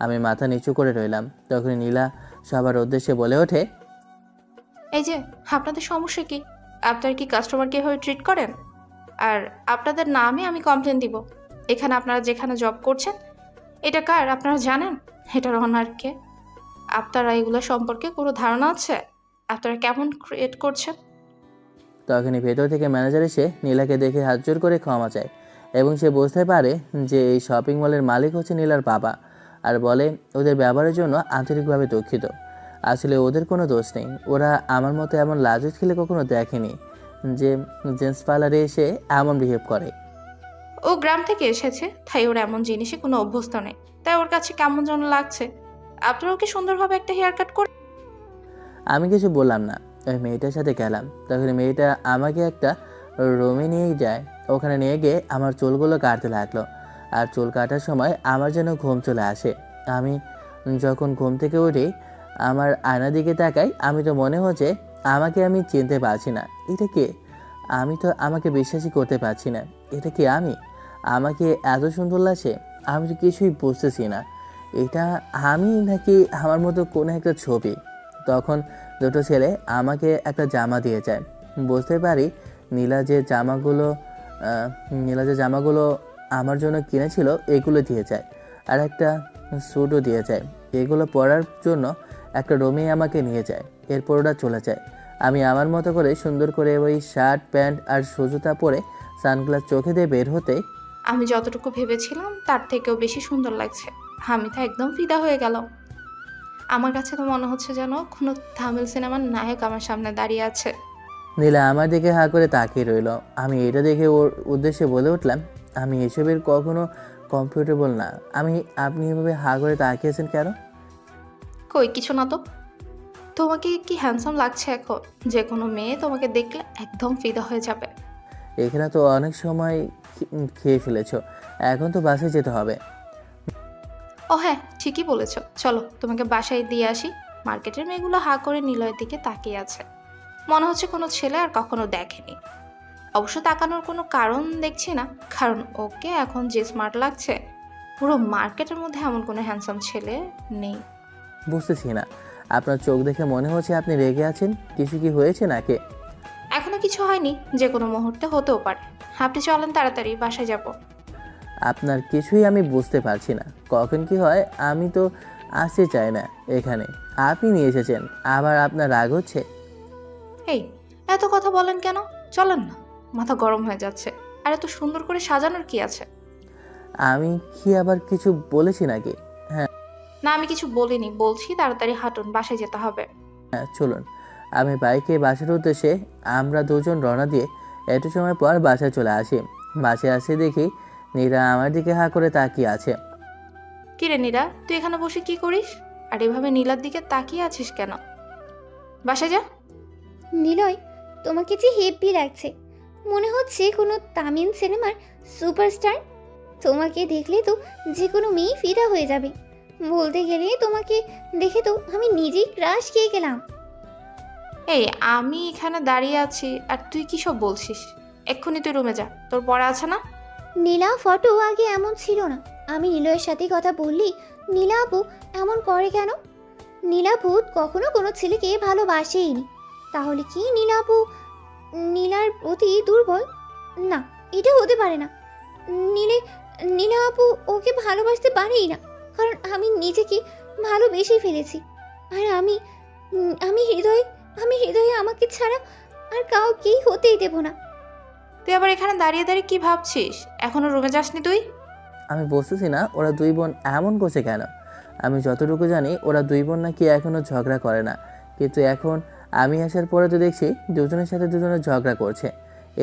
আমি মাথা নিচু করে রইলাম। তখন নীলা সবার উদ্দেশ্যে বলে ওঠে,
এই যে, আপনাদের সমস্যা কি? আপনারা কি কাস্টমারকে এভাবে ট্রিট করেন? আর আপনাদের নামে আমি কমপ্লেন দিব। এখানে আপনারা যেখানে জব করছেন, এটা কার আপনারা জানেন? এটার ওনার কে? আপনারা এগুলো সম্পর্কে কোনো ধারণা আছে? আপনারা কেমন ক্রিয়েট করছেন?
তখনই ভেতর থেকে ম্যানেজার এসে নীলাকে দেখে হাত জোর করে ক্ষমা চায় এবং সে বুঝতে পারে যে এই শপিং মলের মালিক হচ্ছে নীলার বাবা, আর বলে ওদের ব্যবহারের জন্য আন্তরিকভাবে দুঃখিত। আসলে ওদের কোনো দোষ নেই। ওরা আমার মতো এমন লাজুক ছেলে কখনো দেখেনি যে জেন্টস পার্লারে এসে এমন বিহেভ করে।
ও গ্রাম থেকে এসেছে, তাই ওর এমন জিনিসে কোনো অভ্যস্ত নেই, তাই ওর কাছে কেমন যেন লাগছে। আপনারা ওকে সুন্দরভাবে একটা হেয়ার কাট করে।
আমি কিছু বললাম না, ওই মেয়েটার সাথে গেলাম। তখন মেয়েটা আমাকে একটা রুমে নিয়ে যায়। ওখানে নিয়ে গিয়ে আমার চুলগুলো কাটতে লাগলো। আর চুল কাটার সময় আমার যেন ঘুম চলে আসে। আমি যখন ঘুম থেকে উঠি আমার আয়নার দিকে তাকাই, আমি তো মনে হচ্ছে আমাকে আমি চিনতে পারছি না। এটা কে? আমি তো আমাকে বিশ্বাসই করতে পারছি না। এটা কি আমি? আমাকে এত সুন্দর লাগছে, আমি তো কিছুই বুঝতেছি না। এটা আমি নাকি আমার মতো কোনো একটা ছবি। তখন দুটো ছেলে আমাকে একটা জামা দিয়ে যায়। বুঝতে পারি নীলা যে জামাগুলো আমার জন্য কিনেছিল এগুলো দিয়ে যায়, আর একটা স্যুটও দিয়ে যায়। এগুলো পরার জন্য একটা রুমে আমাকে নিয়ে যায়। এরপর ওরা চলে যায়। আমি আমার মতো করে সুন্দর করে ওই শার্ট প্যান্ট আর সুজুতা পরে সানগ্লাস চোখে দিয়ে বের হতে
আমি যতটুকু ভেবেছিলাম তার থেকেও বেশি সুন্দর লাগছে। আমি তো একদম ফিদা হয়ে গেলাম। আমার কাছে তো মনে হচ্ছে যেন কোনো তামিল সিনেমার নায়ক আমার সামনে দাঁড়িয়ে আছে।
নীলা আমার দিকে হা করে তাকিয়ে রইল। আমি এটা দেখে ওর উদ্দেশ্যে বলে উঠলাম, আমি এসবের কখনো কমফোর্টেবল না। আপনি এভাবে হা করে তাকিয়েছেন কেন?
কই কিছু না তো। তোমাকে কি হ্যান্ডসাম লাগছে এখন? যে কোনো মেয়ে তোমাকে দেখলে একদম ফিদা হয়ে যাবে।
এখানে তো অনেক সময় খেয়ে ফেলেছো, এখন তো বাসে যেতে হবে।
ও হ্যাঁ, ঠিকই বলেছ। চলো তোমাকে বাসায় দিয়ে আসি। মার্কেটের মেয়েগুলো হা করে নিলয়ের দিকে তাকিয়ে আছে, মনে হচ্ছে কোনো ছেলে আর কখনো দেখেনি। অবশ্য তাকানোর কোনো কারণ দেখছি না, কারণ ওকে এখন যে স্মার্ট লাগছে, পুরো মার্কেটের মধ্যে এমন কোনো হ্যান্ডসাম ছেলে নেই।
বুঝতেছি না, আপনার চোখ দেখে মনে হচ্ছে আপনি রেগে আছেন। কিছু কি হয়েছে নাকি?
এখনো কিছু হয়নি, যে কোনো মুহূর্তে হতেও পারে। আপনি চলেন তাড়াতাড়ি, বাসায় যাব।
আপনার কিছুই আমি বুঝতে পারছি না। কখন কি হয় আমি তো আসতে চাই না এখানে। আপনি নিয়ে এসেছেন, আবার আপনার রাগ হচ্ছে?
এই, এত কথা বলেন কেন? চলেন না, মাথা গরম হয়ে যাচ্ছে। আর এত সুন্দর করে সাজানোর কি আছে?
আমি কি আবার কিছু বলেছি নাকি?
না, আমি কিছু বলিনি, বলছি তাড়াতাড়ি হাঁটুন, বাসায় যেতে হবে।
হ্যাঁ চলুন। আমি বাইকে বাসার উদ্দেশ্যে আমরা দুজন রওনা দিয়ে একটু সময় পর বাসায় চলে আসি। বাসায় আসে দেখি নীরা আমার দিকে হা করে তাকিয়ে আছে।
কিরে নীরা, তুই এখানে বসে কি করিস? আর এভাবে নীলার দিকে তাকিয়ে আছিস কেন? বাসায় যা।
নিলয়, তোমাকে যে হেব্বি লাগছে, মনে হচ্ছে কোনো তামিল সিনেমার সুপারস্টার। তোমাকে দেখলে তো যে কোনো মেয়ে ফিদা হয়ে যাবে। বলতে গেলে তোমাকে দেখে তো আমি নিজেই ক্রাশ খেয়ে গেলাম।
এই, আমি এখানে দাঁড়িয়ে আছি আর তুই কি সব বলছিস? এক্ষুনি তুই রুমে যা, তোর পড়া আছে না?
নীলা ফটো আগে এমন ছিল না। আমি নিলয়ের সাথে কথা বললি নীলা আপু এমন করে কেন? নীলা ভূত কখনো কোনো ছেলেকে ভালোবাসেইনি। তাহলে কি নীলা আপু নীলার প্রতি দুর্বল? না, এটা হতে পারে না। নীলা আপু ওকে ভালোবাসতে পারেই না, কারণ আমি নিজেকে ভালোবেসে ফেলেছি। আর আমি হৃদয়ে আমাকে ছাড়া আর কাউকেই হতেই দেব না।
তুই আবার এখানে দাঁড়িয়ে দাঁড়িয়ে কি ভাবছিস? এখনো রুমে যাসনি তুই?
আমি বুঝতেছি না ওরা দুই বোন এমন করছে কেন। আমি যতটুকু জানি ওরা দুই বোন নাকি এখনও ঝগড়া করে না, কিন্তু এখন আমি আসার পরে তো দেখছি দুজনের সাথে দুজনের ঝগড়া করছে।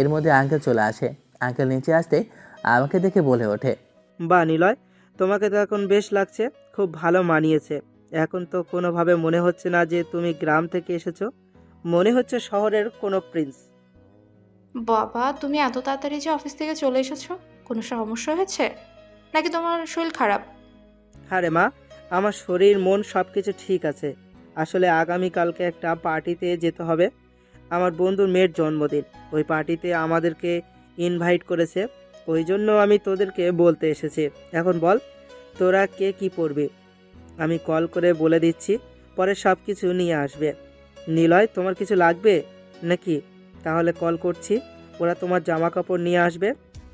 এর মধ্যে আঙ্কেল চলে আসে। আঙ্কেল নিচে আসতে আমাকে দেখে বলে ওঠে,
বা নিলয়, তোমাকে তো এখন বেশ লাগছে, খুব ভালো মানিয়েছে। এখন তো কোনোভাবে মনে হচ্ছে না যে তুমি গ্রাম থেকে এসেছো, মনে হচ্ছে শহরের কোনো প্রিন্স।
বাবা, তুমি এত তাড়াতাড়ি যে অফিস থেকে চলে এসেছো, কোনো সমস্যা হয়েছে নাকি তোমার শরীর খারাপ?
আরে মা, আমার শরীর মন সব কিছু ঠিক আছে। আসলে আগামীকালকে একটা পার্টিতে যেতে হবে, আমার বন্ধুর মেয়ের জন্মদিন। ওই পার্টিতে আমাদেরকে ইনভাইট করেছে, ওই জন্য আমি তোদেরকে বলতে এসেছি। এখন বল, তোরা কে কি পরবি? আমি কল করে বলে দিচ্ছি, পরে সব কিছু নিয়ে আসবে। নিলয়, তোমার কিছু লাগবে নাকি? তাহলে কল করছি, ওরা তোমার জামা কাপড় নিয়ে আসবে,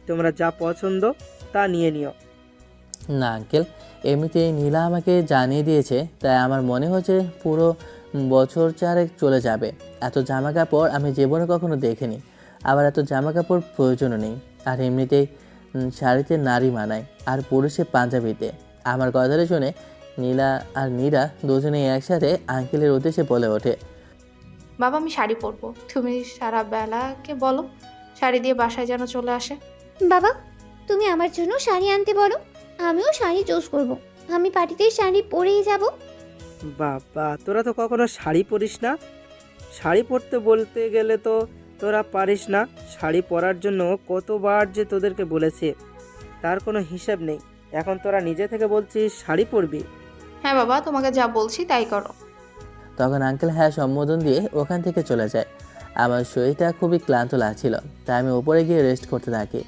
তোমরা যা পছন্দ তা নিয়ে নিও।
না আঙ্কেল, এমনিতেই নীলা আমাকে জানিয়ে দিয়েছে, তাই আমার মনে হচ্ছে পুরো বছর চারেক চলে যাবে। এত জামা কাপড় আমি জীবনে কখনো দেখিনি, আবার এত জামা কাপড় প্রয়োজনও নেই। আর এমনিতেই শাড়িতে নারী মানায়, আর পুরুষে পাঞ্জাবিতে। আমার কথাটা শুনে নীলা আর নীরা দুজনেই একসাথে আঙ্কেলের উদ্দেশ্যে বলে ওঠে,
বাবা, আমি শাড়ি পরবো। তুমি সারা বেলাকে বলো শাড়ি দিয়ে বাসায় যেন চলে আসে।
বাবা, তুমি আমার জন্য শাড়ি আনতে বলো, আমিও শাড়ি চুজ করব। আমি পার্টিতে শাড়ি পরেই যাব।
বাবা, তোরা তো কখনো শাড়ি পরিস না। শাড়ি পরতে বলতে গেলে তো তোরা পারিস না। শাড়ি পরার জন্য কতবার যে তোদেরকে বলেছে, তার কোনো হিসাব নেই। এখন তোরা নিজে থেকে বলছিস শাড়ি পরবি।
হ্যাঁ বাবা, তোমাকে যা বলছি তাই করো।
তখন আঙ্কেল হ্যাঁ সম্বোধন দিয়ে ওখান থেকে চলে যায়। আমার শরীরটা খুবই ক্লান্ত লাগছিল, তাই আমি উপরে গিয়ে রেস্ট করতে থাকি।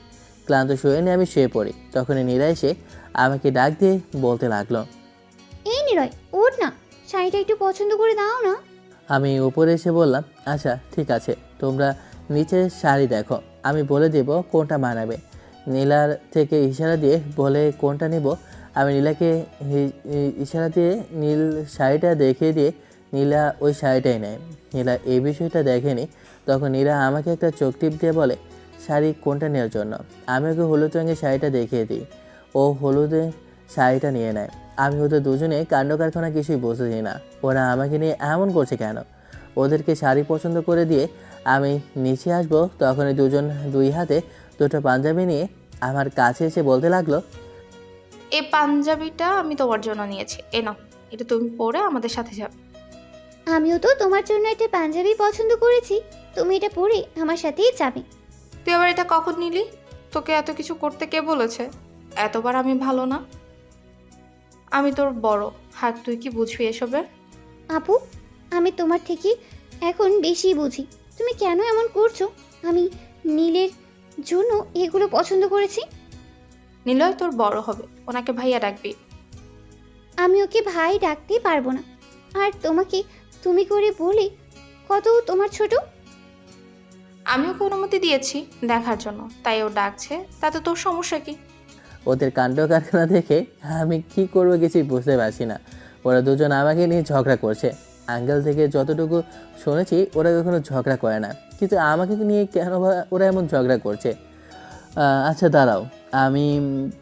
ক্লান্ত শরীর নিয়ে আমি শুয়ে পড়ি। তখনই নীরা এসে আমাকে ডাক দিয়ে বলতে লাগলো,
এই নিলয়, ওঠ না, শাড়িটা একটু পছন্দ করে দাও না।
আমি উপরে এসে বললাম, আচ্ছা ঠিক আছে, তোমরা নিচে শাড়ি দেখো, আমি বলে দেব কোনটা মানাবে। নীলার থেকে ইশারা দিয়ে বলে কোনটা নিব। আমি নীলাকে ইশারা দিয়ে নীল শাড়িটা দেখিয়ে দিয়ে নীলা ওই শাড়িটাই নেয়। নীলা এই বিষয়টা দেখেনি। তখন নীলা আমাকে একটা চোখ টিপ দিয়ে বলে শাড়ি কোনটা নেওয়ার জন্য। আমি ওকে হলুদ রঙের শাড়িটা দেখিয়ে দিই, ও হলুদে শাড়িটা নিয়ে নেয়। আমি ওদের দুজনে কাণ্ড কারখানা কিছুই বুঝেছি না, ওরা আমাকে নিয়ে এমন করছে কেন। ওদেরকে শাড়ি পছন্দ করে দিয়ে আমি নিচে আসবো, তখনই দুজন দুই হাতে দুটো পাঞ্জাবি নিয়ে আমার কাছে এসে বলতে লাগলো,
এই পাঞ্জাবিটা আমি তোমার জন্য নিয়েছি, এ নাও, এটা তুমি পরে আমাদের সাথে যাবে।
আমিও তো তোমার জন্য একটা পাঞ্জাবি পছন্দ করেছি, তুমি এটা পরে আমার সাথেই যাবে।
তুই আবার এটা কখন নিলি? তোকে এত কিছু করতে কে বলেছে? এতবার আমি ভালো না? আমি তোর বড়, হাত তুই কি বুঝবি এসবের?
আপু, আমি তোমার থেকে এখন বেশি বুঝি। তুমি কেন এমন করছো? আমি নীলের জন্য এগুলো পছন্দ করেছি।
নিলয় তোর বড় হবে, ওনাকে ভাইয়া ডাকবি।
আমি ওকে ভাই ডাকতে পারবো না, আর তোমাকে তুমি করে বলে কত তোমার ছোট।
আমি ওকে অনুমতি দিয়েছি দেখার জন্য, তাই ও ডাকছে, তাতে তোর সমস্যা কি?
ওদের কাণ্ড কারখানা দেখে আমি কি করবো কিছুই বুঝতে পারছি না। ওরা দুজন আমাকে নিয়ে ঝগড়া করছে। আঙ্কেল থেকে যতটুকু শুনেছি ওরা কখনো ঝগড়া করে না, কিন্তু আমাকে নিয়ে কেন বা ওরা এমন ঝগড়া করছে। আচ্ছা দাঁড়াও, আমি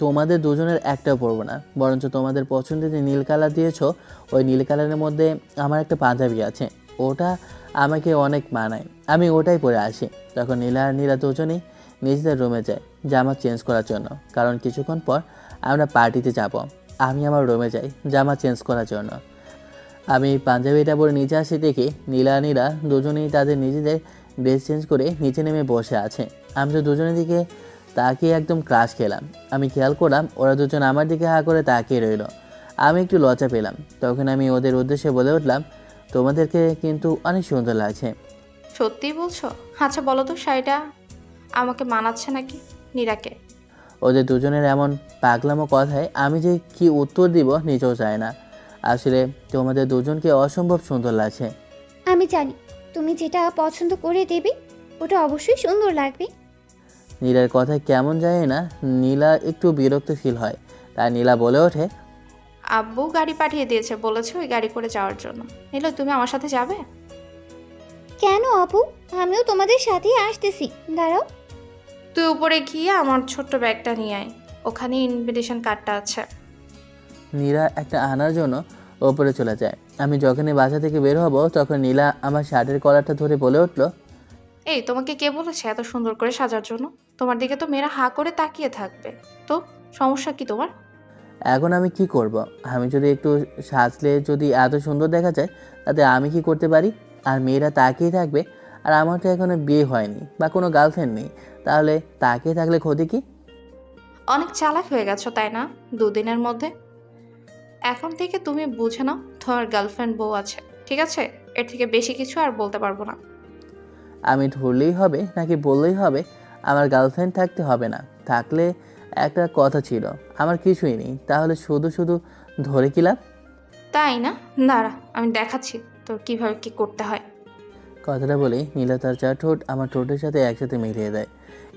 তোমাদের দুজনের একটাও পরবো না, বরঞ্চ তোমাদের পছন্দের যে নীল কালার দিয়েছো ওই নীল কালারের মধ্যে আমার একটা পাঞ্জাবি আছে, ওটা আমাকে অনেক মানায়, আমি ওটাই পরে আসি। তখন নীলা আর নীলা দুজনেই নিজেদের রুমে যায় জামা চেঞ্জ করার জন্য, কারণ কিছুক্ষণ পর আমরা পার্টিতে যাব। আমি আমার রুমে যাই জামা চেঞ্জ করার জন্য। আমি পাঞ্জাবিটা পরে নিচে আসি দেখি নীলা দুজনেই তাদের নিজেদের ড্রেস চেঞ্জ করে নিচে নেমে বসে আছে। আমি তো দুজনের দিকে তাকিয়ে একদম ক্রাশ খেলাম। আমি খেয়াল করলাম ওরা দুজন আমার দিকে হা করে তাকিয়ে রইল। আমি একটু লজ্জা পেলাম। তখন আমি ওদের উদ্দেশ্যে বলে উঠলাম, তোমাদেরকে কিন্তু অনেক সুন্দর লাগছে।
সত্যিই বলছো? আচ্ছা বলো তো, শাড়িটা আমাকে মানাচ্ছে নাকি নীরাকে?
ওদের দুজনের এমন পাগলামো কথায় আমি যে কি উত্তর দিব নিজেও চাই না। আসলে তোমাদের দুজনকে অসম্ভব সুন্দর লাগছে।
আমি জানি তুমি যেটা পছন্দ করে দেবে ওটা অবশ্যই সুন্দর লাগবে।
নীলার কথায় কেমন যায় না, নীলা একটু বিরক্ত ফিল হয়। তাই নীলা বলে ওঠে,
আব্বু গাড়ি পাঠিয়ে দিয়েছে, বলেছে ওই গাড়ি করে যাওয়ার জন্য। নিলয় তুমি আমার সাথে যাবে?
কেন আপু, আমিও তোমাদের সাথেই আসতেছি, দাঁড়াও।
তুই উপরে গিয়ে আমার ছোট্ট ব্যাগটা নিয়ে আয়, ওখানে ইনভিটেশন কার্ডটা আছে।
নীলা একটা আনার জন্য ওপরে চলে যায়। আমি যখনই বাসা থেকে বের হব তখন নীলা আমার শার্টের কলারটা ধরে বলে উঠলো,
এই তোমাকে কে বলেছে এত সুন্দর করে সাজার জন্য? তোমার দিকে তো মেয়েরা হা করে তাকিয়ে থাকবে। তো সমস্যা কি তোমার?
এখন আমি কি করব? আমি যদি একটু সাজলে যদি এত সুন্দর দেখা যায়, তাতে আমি কি করতে পারি? আর মেয়েরা তাকিয়ে থাকবে। আর আমার তো এখনো বিয়ে হয়নি বা কোনো গার্লফ্রেন্ড নেই, তাহলে তাকিয়ে থাকলে ক্ষতি কি?
অনেক চালাক হয়ে গেছো তাই না 2 দিনের মধ্যে? এখন থেকে তুমি বুঝে নাও তোমার গার্লফ্রেন্ড বউ আছে, ঠিক আছে? এর থেকে বেশি কিছু আর বলতে পারবো না।
আমি ধরলেই হবে নাকি বললেই হবে আমার গার্লফ্রেন্ড থাকতে হবে না? থাকলে একটা কথা ছিল, আমার কিছুই নেই, তাহলে শুধু শুধু ধরে কি লাভ?
তাই না? দাঁড়া, আমি দেখাচ্ছি তোর কিভাবে কি করতে হয়।
কথাটা বলে নীলা তার চার ঠোঁট আমার ঠোঁটের সাথে একসাথে মিলিয়ে দেয়।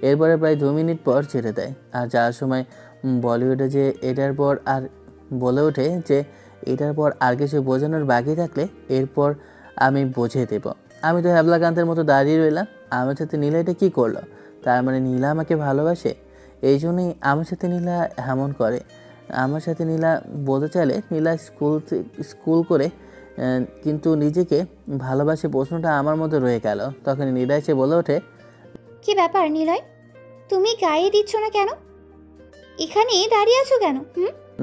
এরপরে প্রায় 2 মিনিট পর ছেড়ে দেয়। আর যাওয়ার সময় বলিউডে যে এটার পর আর বলে ওঠে যে এটার পর আর কিছু বোঝানোর বাকি থাকলে এরপর আমি বুঝিয়ে দেব। আমি তো হ্যাবলাকান্তের মতো দাঁড়িয়ে রইলাম। আমার সাথে নীলা এটা কী করলো? তার মানে নীলা আমাকে ভালোবাসে? এই জন্যই আমার সাথে নীলা এমন করে। আমার সাথে নীলা বলতে চাইলে নীলা স্কুল করে কিন্তু নিজেকে ভালোবাসে প্রশ্নটা আমার মধ্যে রয়ে গেল। তখন নীলা এসে বলে ওঠে,
কি ব্যাপার নিলয়, তুমি গায়ে দিচ্ছ না কেন? এখানে দাঁড়িয়ে আছো কেন?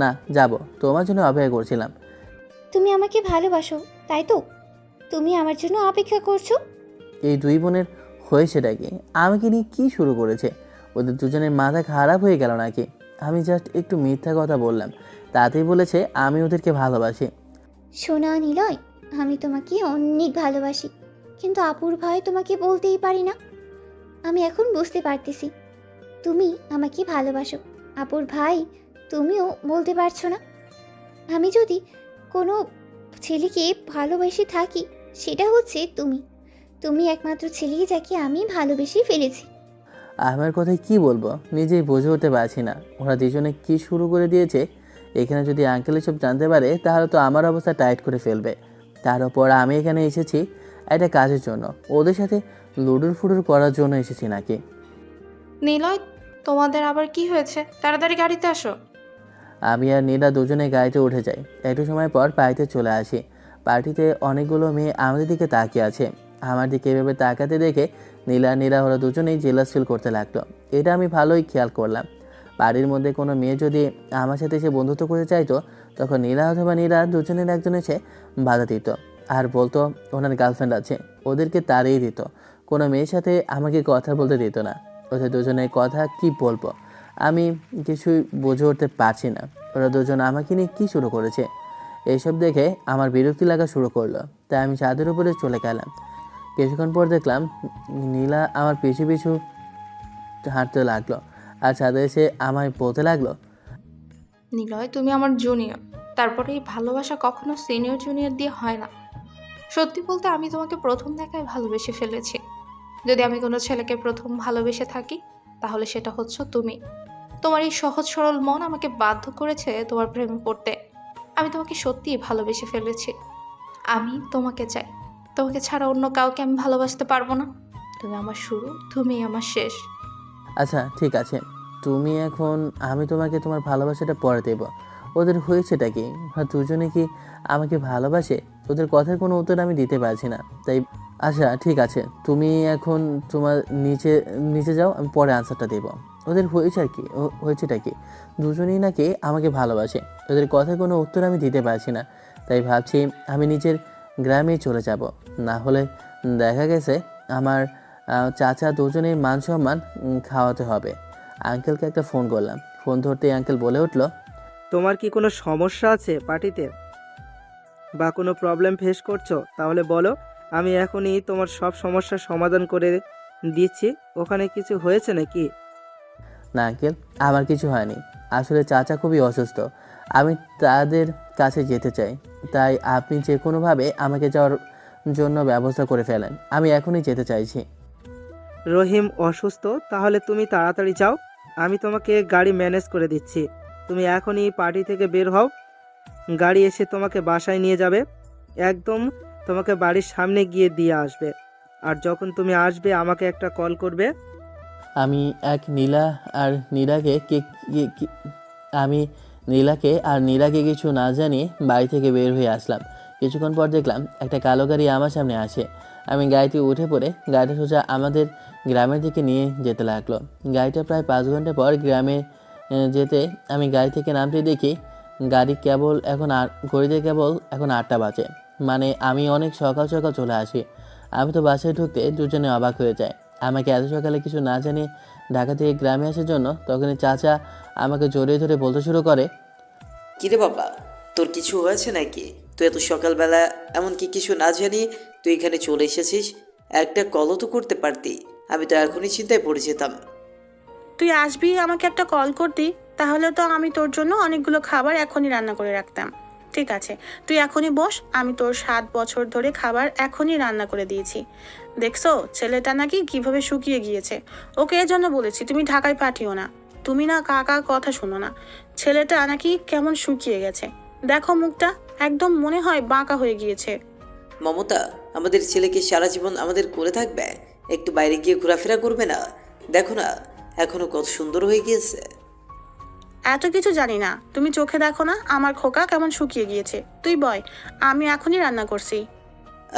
না যাব, তোমার জন্য অপেক্ষা করছিলাম।
তুমি আমাকে ভালোবাসো তাই তো? তুমি আমার জন্য অপেক্ষা করছো?
এই দুই বোনের হয়েছেটা কি? আমাকে নিয়ে কী শুরু করেছে? ওদের দুজনের মাথা খারাপ হয়ে গেল নাকি? আমি জাস্ট একটু মিথ্যা কথা বললাম, তাতেই বলেছে আমি ওদেরকে ভালোবাসি।
শোনা নিলয়, আমি তোমাকে অনেক ভালোবাসি, কিন্তু আপুর ভয়ে তোমাকে বলতেই পারি না। আমি এখন বুঝতে পারতেছি তুমি আমাকে ভালোবাসো। আপুর ভাই তুমিও বলতে পারছো না। আমি যদি কোনো ছেলেকে ভালোবেসে থাকি, সেটা হচ্ছে তুমি। তুমি একমাত্র ছেলে যাকে আমি ভালোবেসে ফেলেছি।
আমার কথায় কি বলবো নিজেই বুঝে উঠতে পারছি না। ওরা দুজনে কি শুরু করে দিয়েছে। এখানে যদি আঙ্কেল এসব জানতে পারে তাহলে তো আমার অবস্থা টাইট করে ফেলবে। তার উপর আমি এখানে এসেছি একটা কাজের জন্য, ওদের সাথে লুডুর ফুডুর করার জন্য এসেছি নাকি?
নিলয়, তোমাদের আবার কি হয়েছে? তাড়াতাড়ি গাড়িতে আসো।
আমি আর নীলা দুজনে গাড়িতে উঠে যাই। একটু সময় পর বাড়িতে চলে আসি। পার্টিতে অনেকগুলো মেয়ে আমাদের দিকে তাকিয়ে আছে। আমার দিকে এভাবে তাকাতে দেখে নীলা ওরা দুজনেই জেলাস ফিল করতে লাগলো। এটা আমি ভালোই খেয়াল করলাম। বাড়ির মধ্যে কোনো মেয়ে যদি আমার সাথে এসে বন্ধুত্ব করতে চাইতো, তখন নীলা অথবা নীলা দুজনের একজন এসে বাধা দিত আর বলতো ওনার গার্লফ্রেন্ড আছে, ওদেরকে তাড়িয়ে দিত। কোনো মেয়ের সাথে আমাকে কথা বলতে দিত না। ওদের দুজনের কথা কি বলবো, আমি কিছুই বুঝে উঠতে পারছি না। ওরা দুজন আমাকে নিয়ে কী শুরু করেছে। এইসব দেখে আমার বিরক্তি লাগা শুরু করলো। তাই আমি ছাদের উপরে চলে গেলাম। কিছুক্ষণ পর দেখলাম নীলা আমার পিছু পিছু হাঁটতে লাগলো আর ছাদে এসে আমায় বলতে লাগলো,
নিলয়, তুমি আমার জুনিয়র, তারপরে এই ভালোবাসা কখনো সিনিয়র জুনিয়র দিয়ে হয় না। সত্যি বলতে আমি তোমাকে প্রথম দেখায় ভালোবেসে ফেলেছি। যদি আমি কোনো ছেলেকে প্রথম ভালোবেসে থাকি, তাহলে সেটা হচ্ছে তুমি। তোমার এই সহজ সরল মন আমাকে বাধ্য করেছে তোমার প্রেমে পড়তে। আমি তোমাকে সত্যিই ভালোবেসে ফেলেছি। আমি তোমাকে চাই। তোমাকে ছাড়া অন্য কাউকে আমি ভালোবাসতে পারবো না। তুমি আমার শুরু, তুমি আমার শেষ।
আচ্ছা ঠিক আছে, তুমি এখন, আমি তোমাকে তোমার ভালোবাসাটা পরে দেবো। ওদের হয়েছেটা কি? দুজনে কি আমাকে ভালোবাসে? ওদের কথার কোনো উত্তর আমি দিতে পারছি না। তাই আচ্ছা ঠিক আছে, তুমি এখন তোমার নিচে নিচে যাও, আমি পরে আনসারটা দেবো। ওদের হয়েছে আর কি, হয়েছেটা কি? দুজনেই নাকি আমাকে ভালোবাসে। ওদের কথার কোনো উত্তর আমি দিতে পারছি না। তাই ভাবছি আমি নিজের গ্রামেই চলে যাব। না হলে দেখা গেছে আমার চাচা দুজনের মান সম্মান খাওয়াতে হবে। আঙ্কেলকে একটা ফোন করলাম। ফোন ধরতেই আঙ্কেল বলে উঠলো,
তোমার কি কোনো সমস্যা আছে পার্টিতে, বা কোনো প্রবলেম ফেস করছো? তাহলে বলো, আমি এখনই তোমার সব সমস্যার সমাধান করে দিচ্ছি। ওখানে কিছু হয়েছে নাকি?
না আঙ্কেল, আমার কিছু হয়নি। আসলে চাচা খুবই অসুস্থ, আমি তাদের কাছে যেতে চাই। তাই আপনি যে কোনোভাবে আমাকে যাওয়ার জন্য ব্যবস্থা করে ফেলেন, আমি এখনই যেতে চাইছি।
রহিম অসুস্থ? তাহলে তুমি তাড়াতাড়ি যাও, আমি তোমাকে গাড়ি ম্যানেজ করে দিচ্ছি। তুমি এখনই পার্টি থেকে বের হও, গাড়ি এসে তোমাকে বাসায় নিয়ে যাবে, একদম তোমাকে বাড়ির সামনে গিয়ে দিয়ে আসবে। আর যখন তুমি আসবে আমাকে একটা কল করবে।
আমি এক নীলা আর নীলাকে আমি নীলাকে আর নীলাকে কিছু না জানিয়ে বাড়ি থেকে বের হয়ে আসলাম। কিছুক্ষণ পর দেখলাম একটা কালো গাড়ি আমার সামনে আসে। আমি গাড়িতে উঠে পড়ে গাড়িটা সোজা আমাদের গ্রামের দিকে নিয়ে যেতে লাগলো। গাড়িটা প্রায় 5 ঘন্টা পর গ্রামে যেতে আমি গাড়ি থেকে নামতে দেখি ঘড়িতে কেবল এখন 8টা বাজে। মানে আমি অনেক সকাল সকাল চলে আসি। আমি তো বাসায় ঢুকতে দুজনে অবাক হয়ে যায়। আমাকে এত সকালে কিছু না জানিয়ে ঢাকা থেকে গ্রামে আসার জন্য। তখনই চাচা আমাকে জড়িয়ে ধরে বলতে শুরু করে,
কিরে বাবা, তোর কিছু হয়েছে নাকি? তুই এত সকালবেলা এমনকি কিছু না জানিয়ে তুই এখানে চলে এসেছিস। একটা কলও তো করতে পারতি, আমি তো এখনই চিন্তায় পড়ে যেতাম।
তুই আসবি আমাকে একটা কল করতি, তাহলে তো আমি তোর জন্য অনেকগুলো খাবার এখনই রান্না করে রাখতাম। ঠিক আছে, তুই এখনই বস, আমি তোর 7 বছর ধরে খাবার এখনই রান্না করে দিয়েছি। দেখছো ছেলেটা নাকি কিভাবে শুকিয়ে গিয়েছে। ওকে এজন্য বলেছি তুমি ঢাকায় পাঠিও না। তুমি না কাকার কথা শোনো না। ছেলেটা নাকি কেমন শুকিয়ে গেছে, দেখো মুখটা একদম মনে হয় বাঁকা হয়ে গিয়েছে।
মমতা, আমাদের ছেলেকে সারা জীবন আমাদের করে থাকবে? একটু বাইরে গিয়ে ঘোরাফেরা করবে না? দেখো না এখনো কত সুন্দর হয়ে গিয়েছে।
এত কিছু জানি না, তুমি চোখে দেখো না আমার খোকা কেমন শুকিয়ে গিয়েছে। তুই বয়, আমি এখনই রান্না করছি।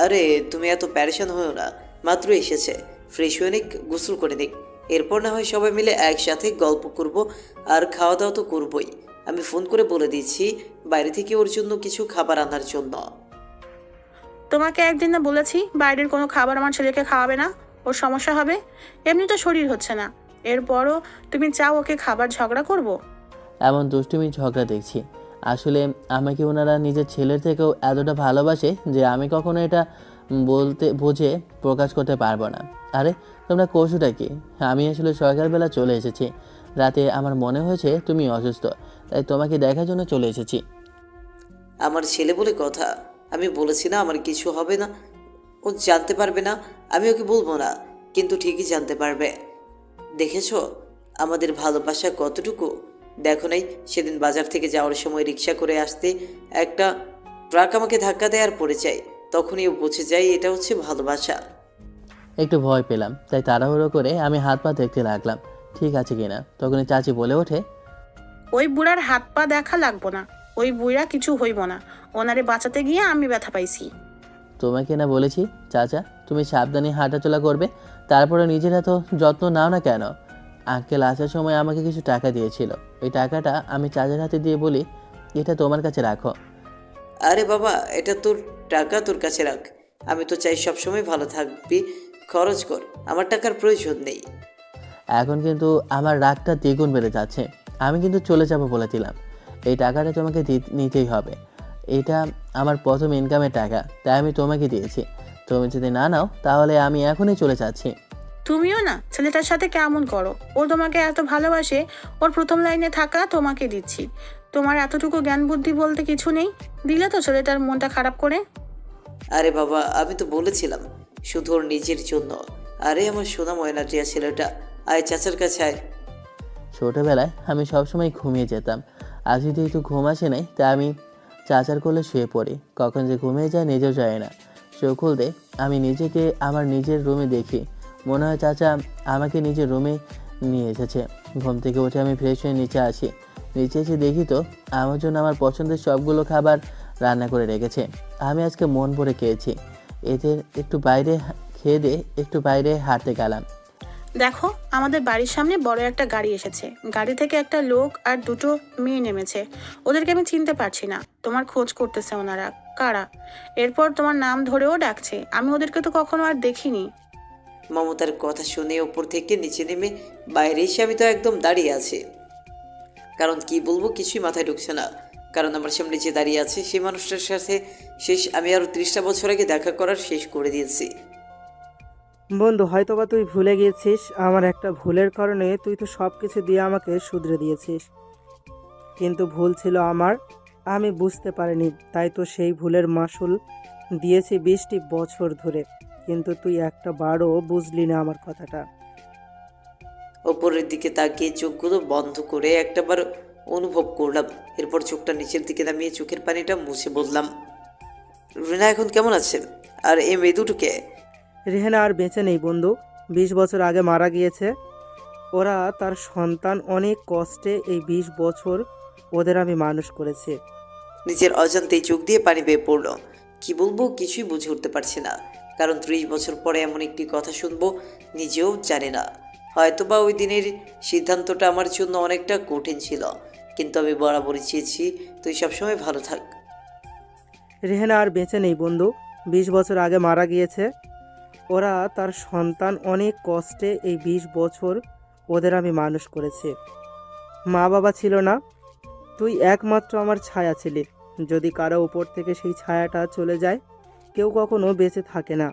আরে তুমি এত প্যারেশান হয়েও না, মাত্র এসেছে, ফ্রেশ হয়ে নিক, গোসল করে নিক, এরপর না হয় সবাই মিলে একসাথে গল্প করব। আর খাওয়া দাওয়া তো করবই। আমি ফোন করে বলে দিচ্ছি বাইরে থেকে ওর জন্য কিছু খাবার আনার জন্য।
তোমাকে একদিন না বলেছি বাইরের কোনো খাবার আমার ছেলেকে খাওয়াবে না, ওর সমস্যা হবে। এমনি তো শরীর হচ্ছে না, এরপরও তুমি চাও ওকে খাবার ঝগড়া করব।
এমন দুষ্টুমি ঝগড়া দেখছি। আসলে আমাকে ওনারা নিজের ছেলের থেকেও এতটা ভালোবাসে যে আমি কখনো এটা বুঝে প্রকাশ করতে পারবো না। আরে তোমরা কৌশলটা কি? আমি আসলে সকালবেলা চলে এসেছি। রাতে আমার মনে হয়েছে তুমি অসুস্থ, তাই তোমাকে দেখার জন্য চলে এসেছি।
আমার ছেলে বলে কথা, আমি বলেছি না আমার কিছু হবে না। ও জানতে পারবে না, আমি ওকে বলবো না, কিন্তু ঠিকই জানতে পারবে। দেখেছো আমাদের ভালোবাসা কতটুকু? দেখো নাই সেদিন বাজার থেকে যাওয়ার সময় রিক্সা করে আসতে একটা ট্রাক আমাকে ধাক্কা দেয় আর পড়ে যায়। তখনই ও বুঝে যায় এটা হচ্ছে ভালোবাসা।
একটু ভয় পেলাম, তাই তাড়াহুড়ো করে আমি হাত পা দেখতে লাগলাম ঠিক আছে কিনা। তখনই চাচি বলে ওঠে,
ওই বুড়ার হাত পা দেখা লাগবো না, ওই বুড়া কিছু হইব না। ওনারে বাঁচাতে গিয়ে আমি ব্যথা পাইছি।
তোমাকে না বলেছি চাচা তুমি সাবধানে হাঁটাচলা করবে, তারপরে নিজের এত যত্ন নাও না কেন? আঙ্কেল আসার সময় আমাকে কিছু টাকা দিয়েছিল, ওই টাকাটা আমি চাচার হাতে দিয়ে বলি এটা তোমার কাছে রাখো।
আরে বাবা, এটা তোর টাকা, তোর কাছে রাখ। আমি তো চাই সবসময় ভালো থাকবি, খরচ কর, আমার টাকার প্রয়োজন নেই।
এখন কিন্তু আমার রাগটা দ্বিগুণ বেড়ে যাচ্ছে। আমি কিন্তু চলে যাব বলে দিলাম। এই টাকাটা তোমাকে নিতেই হবে। এটা আমার প্রথম ইনকামের টাকা, তাই আমি তোমাকে দিয়েছি। তুমি যদি না নাও তাহলে আমি এখনই চলে যাচ্ছি।
তুমিও না ছেলেটার সাথে কেমন করো, ও তোমাকে এত ভালোবাসে, ওর প্রথম লাইনে থাকা তোমাকে দিচ্ছি। তোমার এতটুকু জ্ঞান বুদ্ধি বলতে কিছু নেই, দিলে তো ছেলেটার মনটা খারাপ করে।
আরে বাবা, আমি তো বলেছিলাম শুধু ওর নিজের জন্য। আরে আমার সোনা ময়না টিয়া ছেলেটা, আয় চাচার কাছে আয়।
ছোটোবেলায় আমি সবসময় ঘুমিয়ে যেতাম। আজ যদি একটু ঘুম আসে নাই তা আমি চাচার কোলে শুয়ে পড়ি। কখন যে ঘুমিয়ে যায় নিজেও যায় না। চোখ খুলতে আমি নিজেকে আমার নিজের রুমে দেখি। মনে হয় চাচা আমাকে নিজের রুমে নিয়ে এসেছে। ঘুম থেকে উঠে আমি ফ্রেশ হয়ে নিচে আসি। নিচে এসে দেখি তো আমার জন্য আমার পছন্দের সবগুলো খাবার রান্না করে রেখেছে। আমি আজকে মন ভরে খেয়েছি। এদের একটু বাইরে হাঁটতে গেলাম।
দেখো আমাদের বাড়ির সামনে বড় একটা গাড়ি এসেছে, গাড়ি থেকে একটা লোক আর দুটো মেয়ে নেমেছে। ওদেরকে আমি চিনতে পারছি না, তোমার খোঁজ করতেছে ওনারা কারা। এরপর তোমার নাম ধরেও ডাকছে, আমি ওদেরকে তো কখনো আর দেখিনি।
মমতার কথা শুনে ওপর থেকে নিচে নেমে বাইরে এসে আমি তো একদম দাঁড়িয়ে আছি, কারণ কি বলবো কিছুই মাথায় ঢুকছে না। কারণ আমার সামনে যে দাঁড়িয়ে আছে সেই মানুষটার সাথে আমি আরও 30টা বছর আগে দেখা করার শেষ করে দিয়েছি।
বন্ধু, হয়তোবা তুই ভুলে গিয়েছিস আমার একটা ভুলের কারণে তুই তো সব কিছু দিয়ে আমাকে শুধরে দিয়েছিস, কিন্তু ভুল ছিল আমার, আমি বুঝতে পারিনি, তাই তো সেই ভুলের মাসুল দিয়েছি 20টি বছর ধরে, কিন্তু তুই একটা বারও বুঝলি না আমার কথাটা।
ওপরের দিকে তাকিয়ে চোখগুলো বন্ধ করে একটাবার অনুভব করলাম, এরপর চোখটা নিচের দিকে নামিয়ে চোখের পানিটা মুছে বললাম, রিনা এখন কেমন আছে? আর এই মেয়ে দুটোকে?
রেহেনা আর বেঁচে নেই বন্ধু, 20 বছর আগে মারা গিয়েছে। ওরা তার সন্তান অনেক কষ্টে এই 20 বছর ওদের আমি মানুষ করেছি।
নিজের অজান্তেই চোখ দিয়ে পানি বেয়ে পড়লো। কি বলবো কিছুই বুঝে উঠতে পারছি না, কারণ 30 বছর পরে এমন একটি কথা শুনবো নিজেও জানি না। হয়তোবা ওই দিনের সিদ্ধান্তটা আমার জন্য অনেকটা কঠিন ছিল, কিন্তু আমি বরাবরই চেয়েছি তুই সবসময় ভালো থাক।
রেহেনা আর বেঁচে নেই বন্ধু, 20 বছর আগে মারা গিয়েছে। ওরা তার সন্তান অনেক কষ্টে এই 20 বছর ওদের আমি মানুষ করেছি। মা বাবা ছিল না, তুই একমাত্র আমার ছায়া ছিলি। যদি কারো উপর থেকে সেই ছায়াটা চলে যায়, কেউ কখনো বেঁচে থাকে না।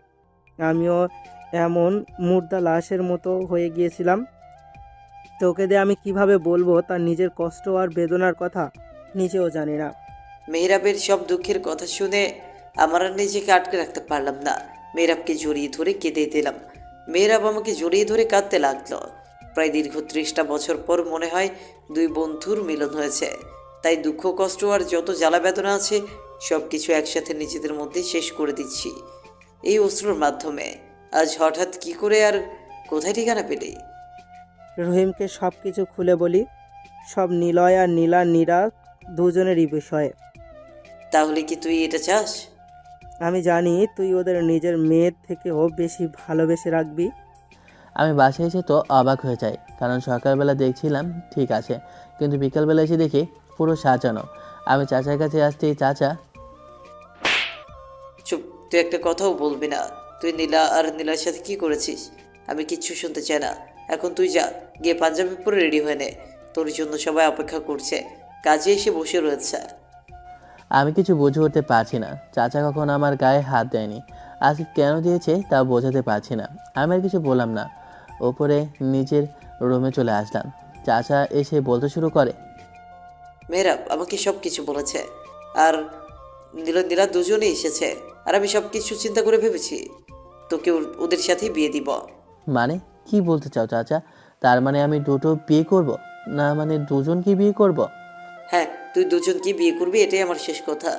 আমিও এমন মুর্দা লাশের মতো হয়ে গিয়েছিলাম। তোকে দিয়ে আমি কিভাবে বলবো তার নিজের কষ্ট আর বেদনার কথা, নিজেও জানি না।
মেহরাবের সব দুঃখের কথা শুনে আমার আর নিজেকে আটকে রাখতে পারলাম না। মেহরাবকে জড়িয়ে ধরে কেঁদে দিলাম। মেহরাব আমাকে জড়িয়ে ধরে কাঁদতে লাগলো। প্রায় দীর্ঘ 30টা বছর পর মনে হয় দুই বন্ধুর মিলন হয়েছে। তাই দুঃখ কষ্ট আর যত জ্বালা বেদনা আছে সব কিছু একসাথে নিজেদের মধ্যে শেষ করে দিচ্ছি এই অস্ত্রর মাধ্যমে। আজ হঠাৎ কি করে আর কোথায় ঠিকানা পেলে?
রহিমকে সব কিছু খুলে বলি, সব নিলয় আর নীরা দুজনেরই বিষয়ে।
তাহলে কি তুই এটা চাস?
আমি জানি তুই ওদের নিজের মেয়ের থেকেও বেশি ভালোবেসে রাখবি।
আমি বাসায় এসে তো অবাক হয়ে যাই, কারণ সকালবেলা দেখছিলাম ঠিক আছে, কিন্তু বিকালবেলা এসে দেখি পুরো সাজানো। আমি চাচার কাছে আসতেই চাচা,
চুপ, তুই একটা কথাও বলবি না। তুই নীলা আর নীলার সাথে কি করেছিস আমি কিচ্ছু শুনতে চাই না। এখন তুই যা, গিয়ে পাঞ্জাবি পরে রেডি হয়ে নে, তোর জন্য সবাই অপেক্ষা করছে, কাজে এসে বসে রয়েছে।
আমি কিছু বুঝে উঠতে পারছি না। চাচা কখনো আমার গায়ে হাত দেয়নি, আজকে কেন দিয়েছে তা বোঝাতে পারছি না। আমি আর কিছু বললাম না, ওপরে নিজের রুমে চলে আসলাম। চাচা এসে বলতে শুরু করে,
মেহরাব আমাকে সব কিছু বলেছে, আর নীলা দুজনেই এসেছে, আর আমি সব কিছু চিন্তা করে ভেবেছি তোকে ওদের সাথেই বিয়ে দিব।
মানে কি বলতে চাও চাচা? তার মানে আমি দুটো বিয়ে করব? না মানে দুজনকে বিয়ে করব?
হ্যাঁ, তুই দুজনকে বিয়ে করবি, এটাই আমার শেষ কথা।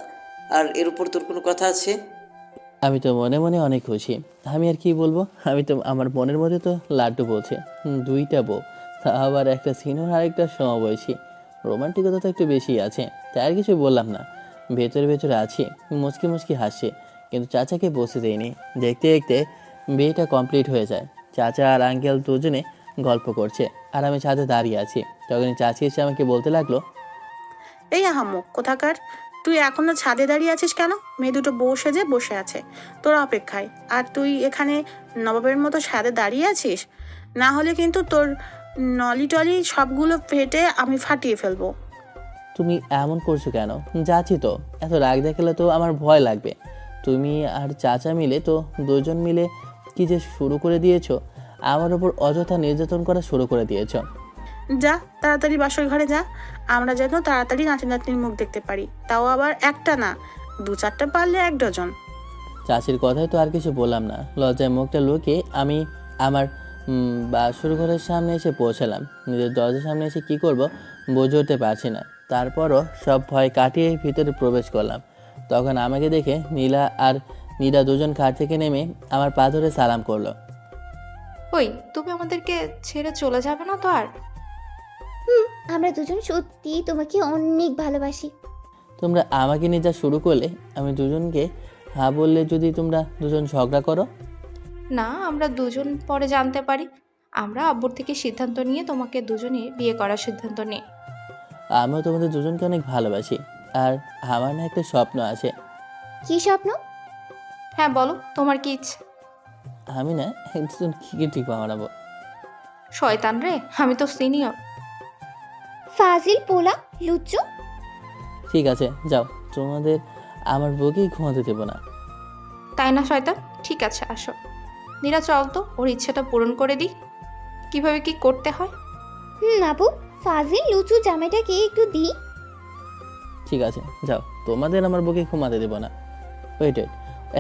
আর এর উপর তোর কোনো কথা আছে?
আমি তো মনে মনে অনেক খুশি। আমি আর কি বলবো, আমি তো আমার মনের মধ্যে তো লাড্ডু বলছে। দুইটা বউ, তা আবার একটা সিনিয়র আর একটা সমবয়সী। রোমান্টিকতা তো একটু বেশি আছে, তাই আর কিছু বললাম না। ভেতরে ভেতরে আছি, মুচকি মুচকি হাসি, কিন্তু চাচাকে বসে দেয়নি। দেখতে দেখতে বিয়েটা কমপ্লিট হয়ে যায়। চাচা আর আঙ্কেল দুজনে গল্প করছে, আর আমি ছাদে দাঁড়িয়ে আছি। তখনই চাচি এসে আমাকে বলতে লাগলো,
এই আহাম্মক কোথাকার, তুই এখনো ছাদে দাঁড়িয়ে আছিস কেন? মেয়ে দুটো বউ সেজে বসে আছে তোর অপেক্ষায়, আর তুই এখানে নবাবের মতো ছাদে দাঁড়িয়ে আছিস। না হলে কিন্তু তোর নলি টলি সবগুলো ফেটে আমি ফাটিয়ে ফেলবো।
তুমি এমন করছো কেন? যাচ্ছি তো, এত রাগ দেখালে তো আমার ভয় লাগবে। তুমি আর চাচা মিলে তো দুজন মিলে কি যে শুরু করে দিয়েছো, আমার ওপর অযথা নির্যাতন করা শুরু করে দিয়েছো।
যা তাড়াতাড়ি বাসর ঘরে যা, আমরা যেন তাড়াতাড়ি নাতি নাতনির মুখ দেখতে পারি, তাও আবার একটা না, 2-4টা পারলে 1 ডজন।
চাচির কথায় তো আর কিছু বললাম না। লজ্জায় মুখটা লুকিয়ে আমি আমার বাসর ঘরের সামনে এসে পৌঁছালাম। নিজের দরজার সামনে এসে কি করব বুঝে উঠতে পারছি না। তারপরও সব ভয় কাটিয়ে ভিতরে প্রবেশ করলাম। তখন আমাকে দেখে নীরা দুজন খাট থেকে নেমে আমার পা ধরে সালাম করলো।
ওই, তুমি আমাদেরকে ছেড়ে চলে যাবে না তো আর?
আমরা দুজন সত্যি তোমাকে অনেক ভালোবাসি।
তোমরা আমাকে নিয়ে যা শুরু করলে, আমি দুজনকে হ্যাঁ বললে যদি তোমরা দুজন ঝগড়া করো?
না, আমরা দুজন পরে জানতে পারি। আমরা আব্বুর থেকে সিদ্ধান্ত নিয়ে তোমাকে দুজনে বিয়ে করার সিদ্ধান্ত নিই।
আমিও তোমাদের দুজনকে অনেক ভালোবাসি, আর আমার না একটা স্বপ্ন আছে।
কি স্বপ্ন?
হ্যাঁ বলো, তোমার কি ইচ্ছে?
আমি না একজন ক্রিকেট বানাবো।
শয়তান রে, আমি তো সিনিয়র।
ফাজিল পোলা, লুচ্চু।
ঠিক আছে যাও, তোমাদের আমার বউকেই ঘুমাতে দেবো না।
তাই না শয়তান? ঠিক আছে আসো। নীরা চল তো, ওর ইচ্ছেটা পূরণ করে দিই। কিভাবে কি করতে হয়?
আপু, ফাজিল লুচু জামাইটাকে একটু দিই।
ঠিক আছে যাও, তোমাদের আমার বউকে ঘুমাতে দেবো না। ওয়েট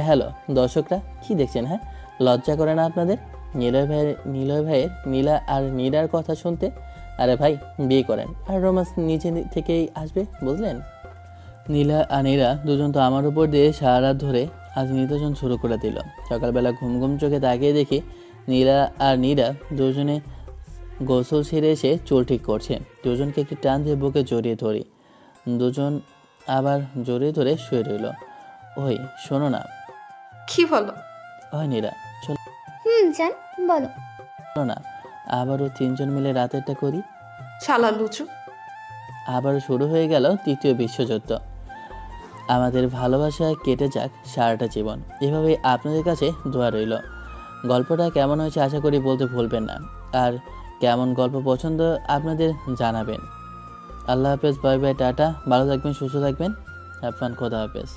হ্যালো দর্শকরা, কি দেখছেন? হ্যাঁ, লজ্জা করে না আপনাদের? নিলয় ভাইয়ের নীলা আর নীরার কথা শুনতে? আরে ভাই, বিয়ে করেন আর রোমান্স নিচে থেকেই আসবে, বুঝলেন? নীলা আর নীরা দুজন তো আমার উপর দিয়ে সারা রাত ধরে আজ নির্যাতন শুরু করে দিল। সকালবেলা ঘুম ঘুম চোখে তাকিয়ে দেখি নীলা আর নীরা দুজনে গোসল সেরে এসে চুল ঠিক করছে। দুজনকে একটি টান দিয়ে বুকে জড়িয়ে ধরি। দুজন আবার জড়িয়ে ধরে শুয়ে রইল। ওই শোনো না।
কি বলো?
ওই নীরা,
জান বলো।
চলো না, আবারও তিনজন মিলে রাতেরটা করি।
শালা লুচু।
আবারও শুরু হয়ে গেল তৃতীয় বিশ্বযুদ্ধ। আমাদের ভালোবাসায় কেটে যাক সারাটা জীবন। এভাবেই আপনাদের কাছে দোয়া রইল। গল্পটা কেমন হয়েছে আশা করি বলতে ভুলবেন না। আর কেমন গল্প পছন্দ আপনাদের জানাবেন। আল্লাহ হাফেজ, বাই বাই, টাটা। ভালো থাকবেন, সুস্থ থাকবেন। হ্যাভ ফান, খোদা হাফেজ।